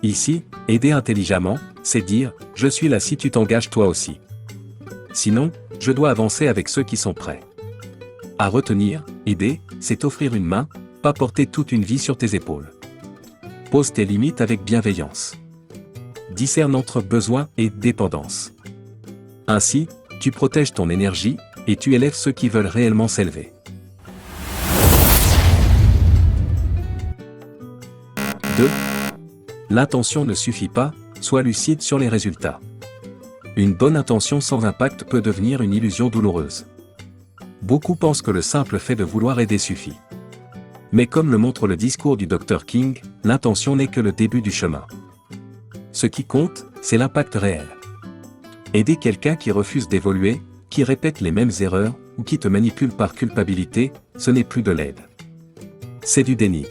Ici, aider intelligemment, c'est dire « je suis là si tu t'engages toi aussi ». Sinon, je dois avancer avec ceux qui sont prêts. À retenir, aider, c'est offrir une main, pas porter toute une vie sur tes épaules. Pose tes limites avec bienveillance. Discerne entre besoin et dépendance. Ainsi, tu protèges ton énergie, et tu élèves ceux qui veulent réellement s'élever. 2. L'intention ne suffit pas, sois lucide sur les résultats. Une bonne intention sans impact peut devenir une illusion douloureuse. Beaucoup pensent que le simple fait de vouloir aider suffit. Mais comme le montre le discours du Dr. King, l'intention n'est que le début du chemin. Ce qui compte, c'est l'impact réel. Aider quelqu'un qui refuse d'évoluer, qui répète les mêmes erreurs, ou qui te manipule par culpabilité, ce n'est plus de l'aide. C'est du déni.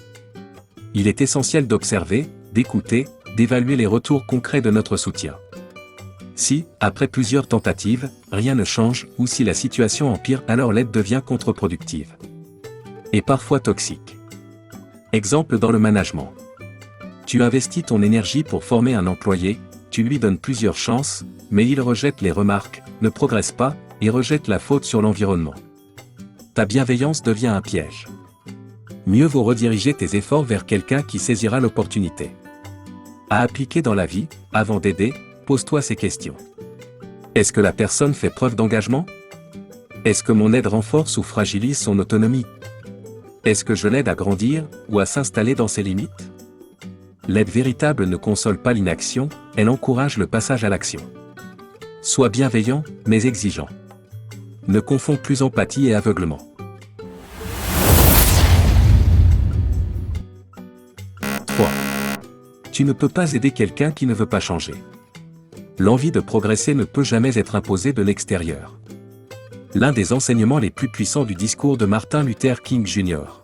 Il est essentiel d'observer, d'écouter, d'évaluer les retours concrets de notre soutien. Si, après plusieurs tentatives, rien ne change, ou si la situation empire, alors l'aide devient contre-productive. Et parfois toxique. Exemple dans le management. Tu investis ton énergie pour former un employé, tu lui donnes plusieurs chances, mais il rejette les remarques, ne progresse pas, et rejette la faute sur l'environnement. Ta bienveillance devient un piège. Mieux vaut rediriger tes efforts vers quelqu'un qui saisira l'opportunité. À appliquer dans la vie, avant d'aider, pose-toi ces questions. Est-ce que la personne fait preuve d'engagement? Est-ce que mon aide renforce ou fragilise son autonomie? Est-ce que je l'aide à grandir, ou à s'installer dans ses limites? L'aide véritable ne console pas l'inaction, elle encourage le passage à l'action. Sois bienveillant, mais exigeant. Ne confonds plus empathie et aveuglement. 3. Tu ne peux pas aider quelqu'un qui ne veut pas changer. L'envie de progresser ne peut jamais être imposée de l'extérieur. L'un des enseignements les plus puissants du discours de Martin Luther King Jr.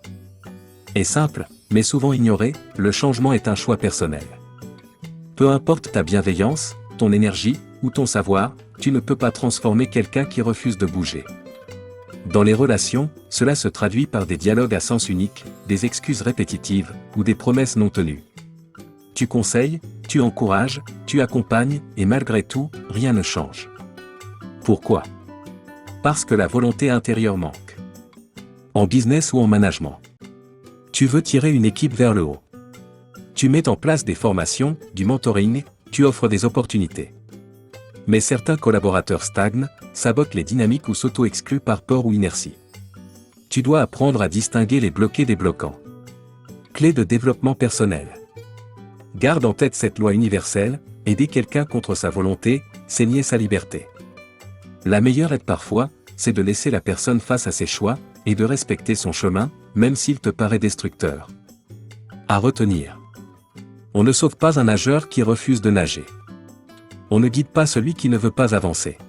est simple, mais souvent ignoré, le changement est un choix personnel. Peu importe ta bienveillance, ton énergie, ou ton savoir, tu ne peux pas transformer quelqu'un qui refuse de bouger. Dans les relations, cela se traduit par des dialogues à sens unique, des excuses répétitives, ou des promesses non tenues. Tu conseilles, tu encourages, tu accompagnes, et malgré tout, rien ne change. Pourquoi? Parce que la volonté intérieure manque. En business ou en management. Tu veux tirer une équipe vers le haut. Tu mets en place des formations, du mentoring, tu offres des opportunités. Mais certains collaborateurs stagnent, sabotent les dynamiques ou s'auto-excluent par peur ou inertie. Tu dois apprendre à distinguer les bloqués des bloquants. Clé de développement personnel. Garde en tête cette loi universelle, aider quelqu'un contre sa volonté, c'est nier sa liberté. La meilleure aide parfois, c'est de laisser la personne face à ses choix, et de respecter son chemin, même s'il te paraît destructeur. À retenir. On ne sauve pas un nageur qui refuse de nager. On ne guide pas celui qui ne veut pas avancer.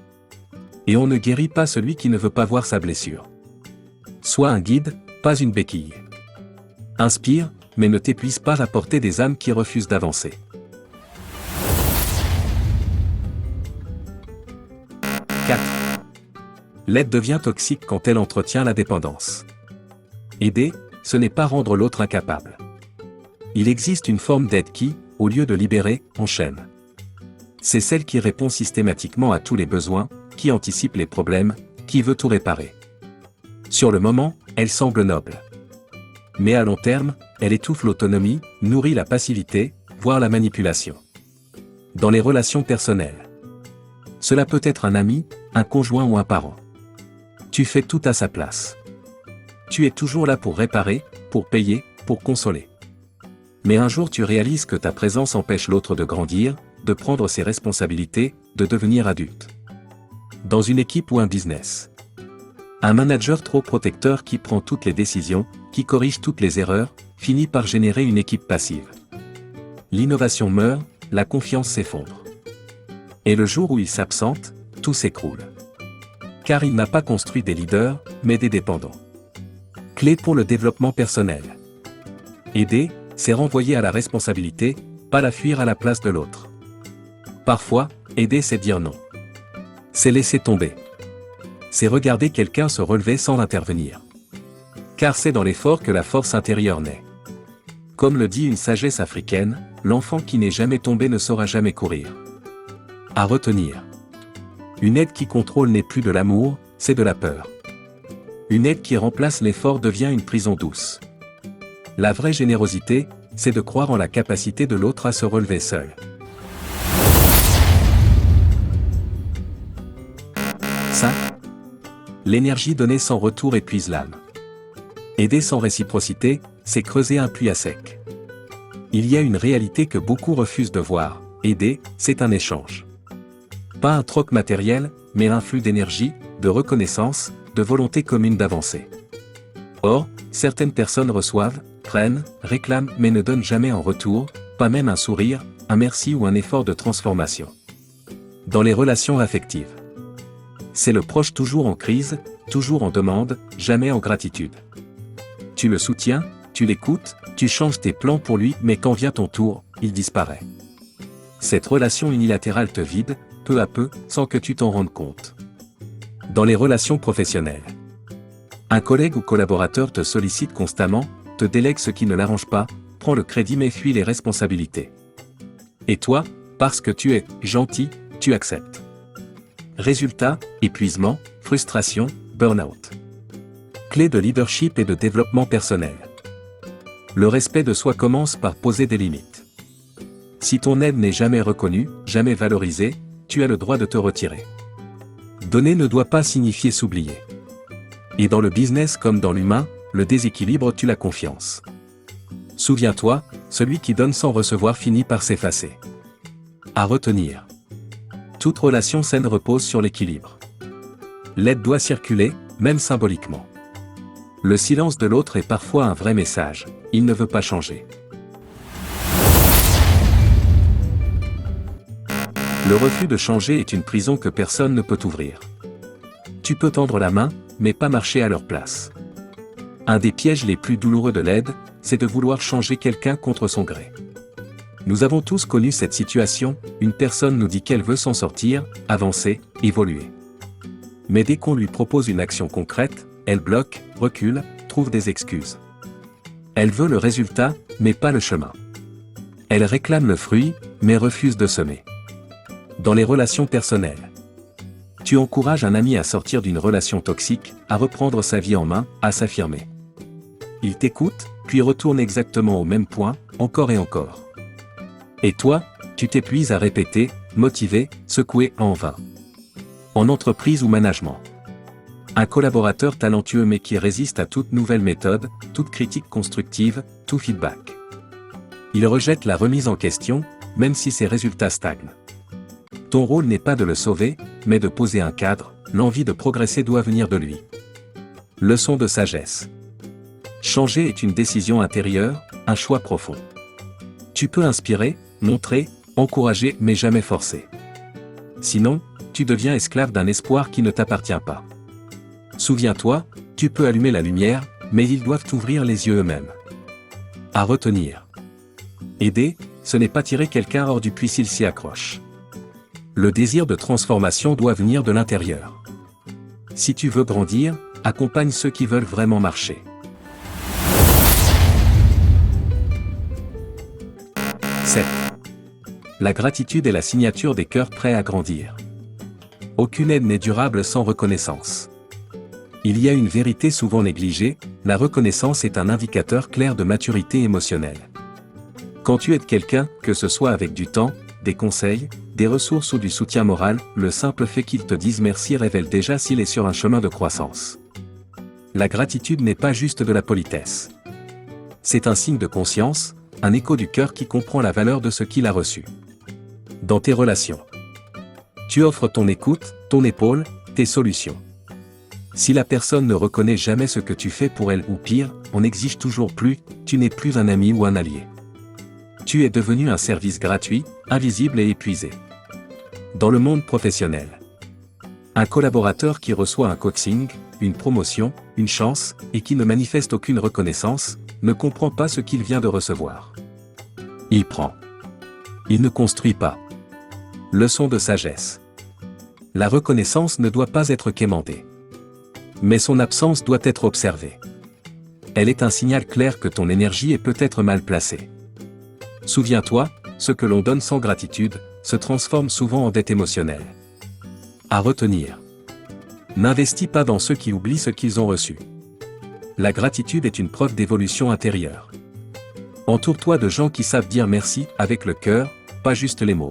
Et on ne guérit pas celui qui ne veut pas voir sa blessure. Sois un guide, pas une béquille. Inspire, mais ne t'épuise pas à porter des âmes qui refusent d'avancer. 4. L'aide devient toxique quand elle entretient la dépendance. Aider, ce n'est pas rendre l'autre incapable. Il existe une forme d'aide qui, au lieu de libérer, enchaîne. C'est celle qui répond systématiquement à tous les besoins, qui anticipe les problèmes, qui veut tout réparer. Sur le moment, elle semble noble. Mais à long terme, elle étouffe l'autonomie, nourrit la passivité, voire la manipulation. Dans les relations personnelles. Cela peut être un ami, un conjoint ou un parent. Tu fais tout à sa place. Tu es toujours là pour réparer, pour payer, pour consoler. Mais un jour tu réalises que ta présence empêche l'autre de grandir, de prendre ses responsabilités, de devenir adulte. Dans une équipe ou un business. Un manager trop protecteur qui prend toutes les décisions, qui corrige toutes les erreurs, finit par générer une équipe passive. L'innovation meurt, la confiance s'effondre. Et le jour où il s'absente, tout s'écroule. Car il n'a pas construit des leaders, mais des dépendants. Clé pour le développement personnel. Aider, c'est renvoyer à la responsabilité, pas la fuir à la place de l'autre. Parfois, aider c'est dire non. C'est laisser tomber. C'est regarder quelqu'un se relever sans intervenir. Car c'est dans l'effort que la force intérieure naît. Comme le dit une sagesse africaine, l'enfant qui n'est jamais tombé ne saura jamais courir. À retenir. Une aide qui contrôle n'est plus de l'amour, c'est de la peur. Une aide qui remplace l'effort devient une prison douce. La vraie générosité, c'est de croire en la capacité de l'autre à se relever seul. 5. L'énergie donnée sans retour épuise l'âme. Aider sans réciprocité, c'est creuser un puits à sec. Il y a une réalité que beaucoup refusent de voir, aider, c'est un échange. Pas un troc matériel, mais un flux d'énergie, de reconnaissance, de volonté commune d'avancer. Or, certaines personnes reçoivent, prennent, réclament mais ne donnent jamais en retour, pas même un sourire, un merci ou un effort de transformation. Dans les relations affectives. C'est le proche toujours en crise, toujours en demande, jamais en gratitude. Tu le soutiens, tu l'écoutes, tu changes tes plans pour lui, mais quand vient ton tour, il disparaît. Cette relation unilatérale te vide, peu à peu, sans que tu t'en rendes compte. Dans les relations professionnelles. Un collègue ou collaborateur te sollicite constamment, te délègue ce qui ne l'arrange pas, prend le crédit mais fuit les responsabilités. Et toi, parce que tu es gentil, tu acceptes. Résultat, épuisement, frustration, burn-out. Clé de leadership et de développement personnel. Le respect de soi commence par poser des limites. Si ton aide n'est jamais reconnue, jamais valorisée, tu as le droit de te retirer. Donner ne doit pas signifier s'oublier. Et dans le business comme dans l'humain, le déséquilibre tue la confiance. Souviens-toi, celui qui donne sans recevoir finit par s'effacer. À retenir. Toute relation saine repose sur l'équilibre. L'aide doit circuler, même symboliquement. Le silence de l'autre est parfois un vrai message, il ne veut pas changer. Le refus de changer est une prison que personne ne peut ouvrir. Tu peux tendre la main, mais pas marcher à leur place. Un des pièges les plus douloureux de l'aide, c'est de vouloir changer quelqu'un contre son gré. Nous avons tous connu cette situation, une personne nous dit qu'elle veut s'en sortir, avancer, évoluer. Mais dès qu'on lui propose une action concrète, elle bloque, recule, trouve des excuses. Elle veut le résultat, mais pas le chemin. Elle réclame le fruit, mais refuse de semer. Dans les relations personnelles, tu encourages un ami à sortir d'une relation toxique, à reprendre sa vie en main, à s'affirmer. Il t'écoute, puis retourne exactement au même point, encore et encore. Et toi, tu t'épuises à répéter, motiver, secouer en vain. En entreprise ou management. Un collaborateur talentueux mais qui résiste à toute nouvelle méthode, toute critique constructive, tout feedback. Il rejette la remise en question, même si ses résultats stagnent. Ton rôle n'est pas de le sauver, mais de poser un cadre, l'envie de progresser doit venir de lui. Leçon de sagesse. Changer est une décision intérieure, un choix profond. Tu peux inspirer, montrer, encourager mais jamais forcer. Sinon, tu deviens esclave d'un espoir qui ne t'appartient pas. Souviens-toi, tu peux allumer la lumière, mais ils doivent t'ouvrir les yeux eux-mêmes. À retenir. Aider, ce n'est pas tirer quelqu'un hors du puits s'il s'y accroche. Le désir de transformation doit venir de l'intérieur. Si tu veux grandir, accompagne ceux qui veulent vraiment marcher. 7. La gratitude est la signature des cœurs prêts à grandir. Aucune aide n'est durable sans reconnaissance. Il y a une vérité souvent négligée, la reconnaissance est un indicateur clair de maturité émotionnelle. Quand tu aides quelqu'un, que ce soit avec du temps, des conseils, des ressources ou du soutien moral, le simple fait qu'il te dise merci révèle déjà s'il est sur un chemin de croissance. La gratitude n'est pas juste de la politesse. C'est un signe de conscience, un écho du cœur qui comprend la valeur de ce qu'il a reçu. Dans tes relations, tu offres ton écoute, ton épaule, tes solutions. Si la personne ne reconnaît jamais ce que tu fais pour elle ou pire, on exige toujours plus, tu n'es plus un ami ou un allié. Tu es devenu un service gratuit, invisible et épuisé. Dans le monde professionnel, un collaborateur qui reçoit un coaching, une promotion, une chance, et qui ne manifeste aucune reconnaissance, ne comprend pas ce qu'il vient de recevoir. Il prend. Il ne construit pas. Leçon de sagesse. La reconnaissance ne doit pas être quémandée. Mais son absence doit être observée. Elle est un signal clair que ton énergie est peut-être mal placée. Souviens-toi, ce que l'on donne sans gratitude, se transforme souvent en dette émotionnelle. À retenir. N'investis pas dans ceux qui oublient ce qu'ils ont reçu. La gratitude est une preuve d'évolution intérieure. Entoure-toi de gens qui savent dire merci avec le cœur, pas juste les mots.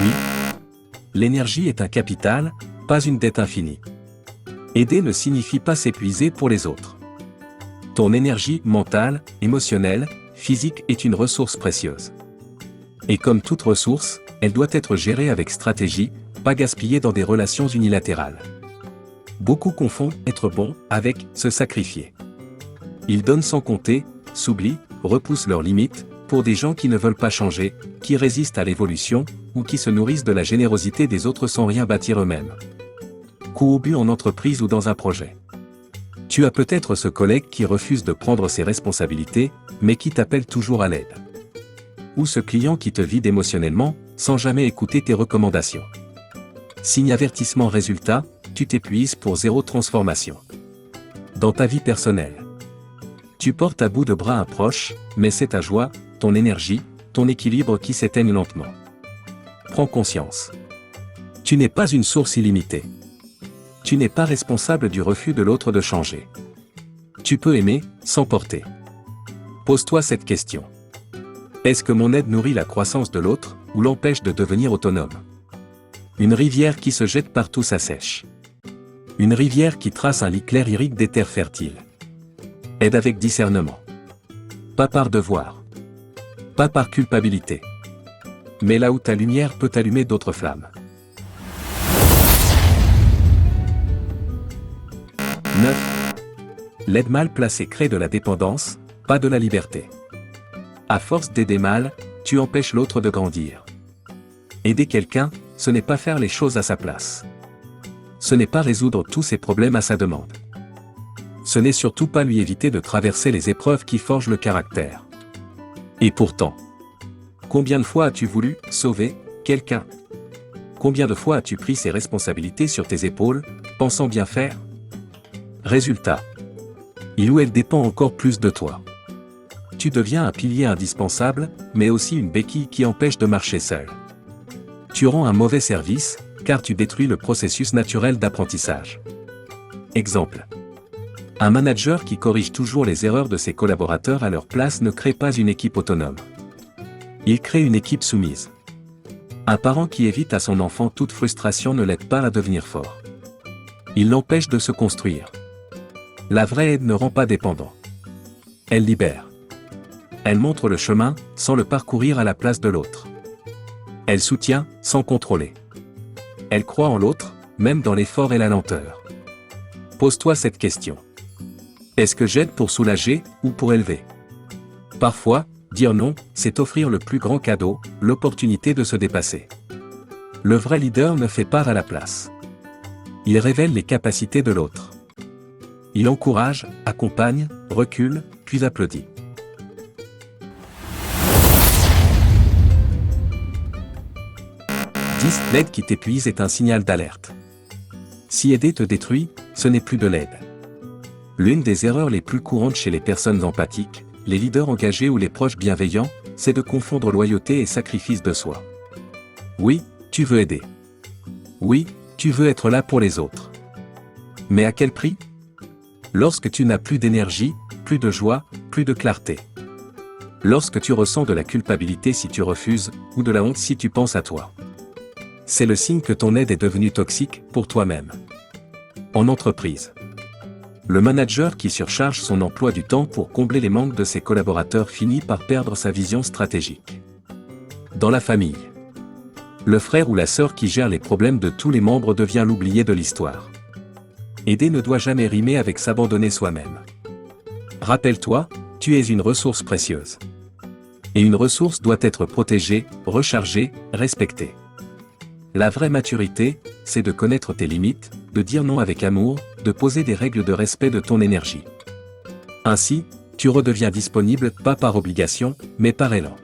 Oui. L'énergie est un capital, pas une dette infinie. Aider ne signifie pas s'épuiser pour les autres. Ton énergie mentale, émotionnelle, physique est une ressource précieuse. Et comme toute ressource, elle doit être gérée avec stratégie, pas gaspillée dans des relations unilatérales. Beaucoup confondent être bon avec se sacrifier. Ils donnent sans compter, s'oublient, repoussent leurs limites, pour des gens qui ne veulent pas changer, qui résistent à l'évolution, ou qui se nourrissent de la générosité des autres sans rien bâtir eux-mêmes. Coup au but en entreprise ou dans un projet. Tu as peut-être ce collègue qui refuse de prendre ses responsabilités, mais qui t'appelle toujours à l'aide. Ou ce client qui te vide émotionnellement, sans jamais écouter tes recommandations. Signe avertissement résultat, tu t'épuises pour zéro transformation. Dans ta vie personnelle, tu portes à bout de bras un proche, mais c'est ta joie, ton énergie, ton équilibre qui s'éteignent lentement. Prends conscience. Tu n'es pas une source illimitée. Tu n'es pas responsable du refus de l'autre de changer. Tu peux aimer, sans porter. Pose-toi cette question. Est-ce que mon aide nourrit la croissance de l'autre, ou l'empêche de devenir autonome? Une rivière qui se jette partout s'assèche. Une rivière qui trace un lit clair irrigue des terres fertiles. Aide avec discernement. Pas par devoir. Pas par culpabilité. Mais là où ta lumière peut allumer d'autres flammes. 9. L'aide mal placée crée de la dépendance, pas de la liberté. À force d'aider mal, tu empêches l'autre de grandir. Aider quelqu'un, ce n'est pas faire les choses à sa place. Ce n'est pas résoudre tous ses problèmes à sa demande. ce n'est surtout pas lui éviter de traverser les épreuves qui forgent le caractère. Et pourtant, combien de fois as-tu voulu sauver quelqu'un? Combien de fois as-tu pris ses responsabilités sur tes épaules, pensant bien faire? Résultat. Il ou elle dépend encore plus de toi. Tu deviens un pilier indispensable, mais aussi une béquille qui empêche de marcher seul. Tu rends un mauvais service, car tu détruis le processus naturel d'apprentissage. Exemple. Un manager qui corrige toujours les erreurs de ses collaborateurs à leur place ne crée pas une équipe autonome. Il crée une équipe soumise. Un parent qui évite à son enfant toute frustration ne l'aide pas à devenir fort. Il l'empêche de se construire. La vraie aide ne rend pas dépendant. Elle libère. Elle montre le chemin, sans le parcourir à la place de l'autre. Elle soutient, sans contrôler. Elle croit en l'autre, même dans l'effort et la lenteur. Pose-toi cette question. Est-ce que j'aide pour soulager, ou pour élever? Parfois, dire non, c'est offrir le plus grand cadeau, l'opportunité de se dépasser. Le vrai leader ne fait part à la place. Il révèle les capacités de l'autre. Il encourage, accompagne, recule, puis applaudit. L'aide qui t'épuise est un signal d'alerte. Si aider te détruit, ce n'est plus de l'aide. L'une des erreurs les plus courantes chez les personnes empathiques, les leaders engagés ou les proches bienveillants, c'est de confondre loyauté et sacrifice de soi. Oui, tu veux aider. Oui, tu veux être là pour les autres. Mais à quel prix? Lorsque tu n'as plus d'énergie, plus de joie, plus de clarté. Lorsque tu ressens de la culpabilité si tu refuses, ou de la honte si tu penses à toi. C'est le signe que ton aide est devenue toxique pour toi-même. En entreprise. Le manager qui surcharge son emploi du temps pour combler les manques de ses collaborateurs finit par perdre sa vision stratégique. Dans la famille. Le frère ou la sœur qui gère les problèmes de tous les membres devient l'oublié de l'histoire. Aider ne doit jamais rimer avec s'abandonner soi-même. Rappelle-toi, tu es une ressource précieuse. Et une ressource doit être protégée, rechargée, respectée. La vraie maturité, c'est de connaître tes limites, de dire non avec amour, de poser des règles de respect de ton énergie. Ainsi, tu redeviens disponible pas par obligation, mais par élan.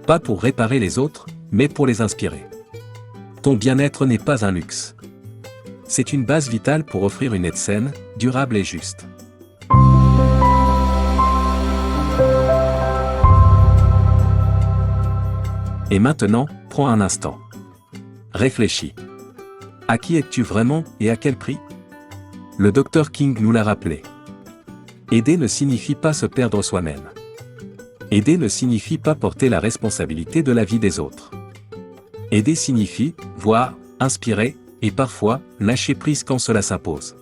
Pas pour réparer les autres, mais pour les inspirer. Ton bien-être n'est pas un luxe. C'est une base vitale pour offrir une aide saine, durable et juste. Et maintenant, prends un instant. Réfléchis. À qui aides-tu vraiment et à quel prix? Le Dr King nous l'a rappelé. Aider ne signifie pas se perdre soi-même. Aider ne signifie pas porter la responsabilité de la vie des autres. Aider signifie, voir, inspirer, et parfois, lâcher prise quand cela s'impose.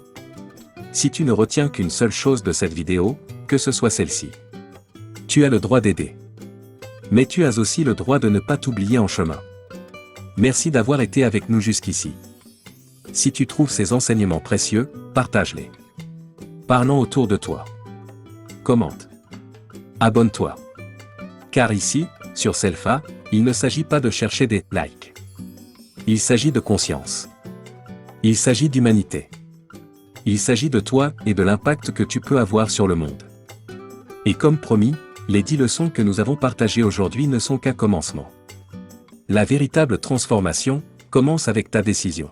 Si tu ne retiens qu'une seule chose de cette vidéo, que ce soit celle-ci. Tu as le droit d'aider. Mais tu as aussi le droit de ne pas t'oublier en chemin. Merci d'avoir été avec nous jusqu'ici. Si tu trouves ces enseignements précieux, partage-les. Parlons autour de toi. Commente. Abonne-toi. Car ici, sur Selfa, il ne s'agit pas de chercher des likes. Il s'agit de conscience. Il s'agit d'humanité. Il s'agit de toi et de l'impact que tu peux avoir sur le monde. Et comme promis, les 10 leçons que nous avons partagées aujourd'hui ne sont qu'un commencement. La véritable transformation commence avec ta décision.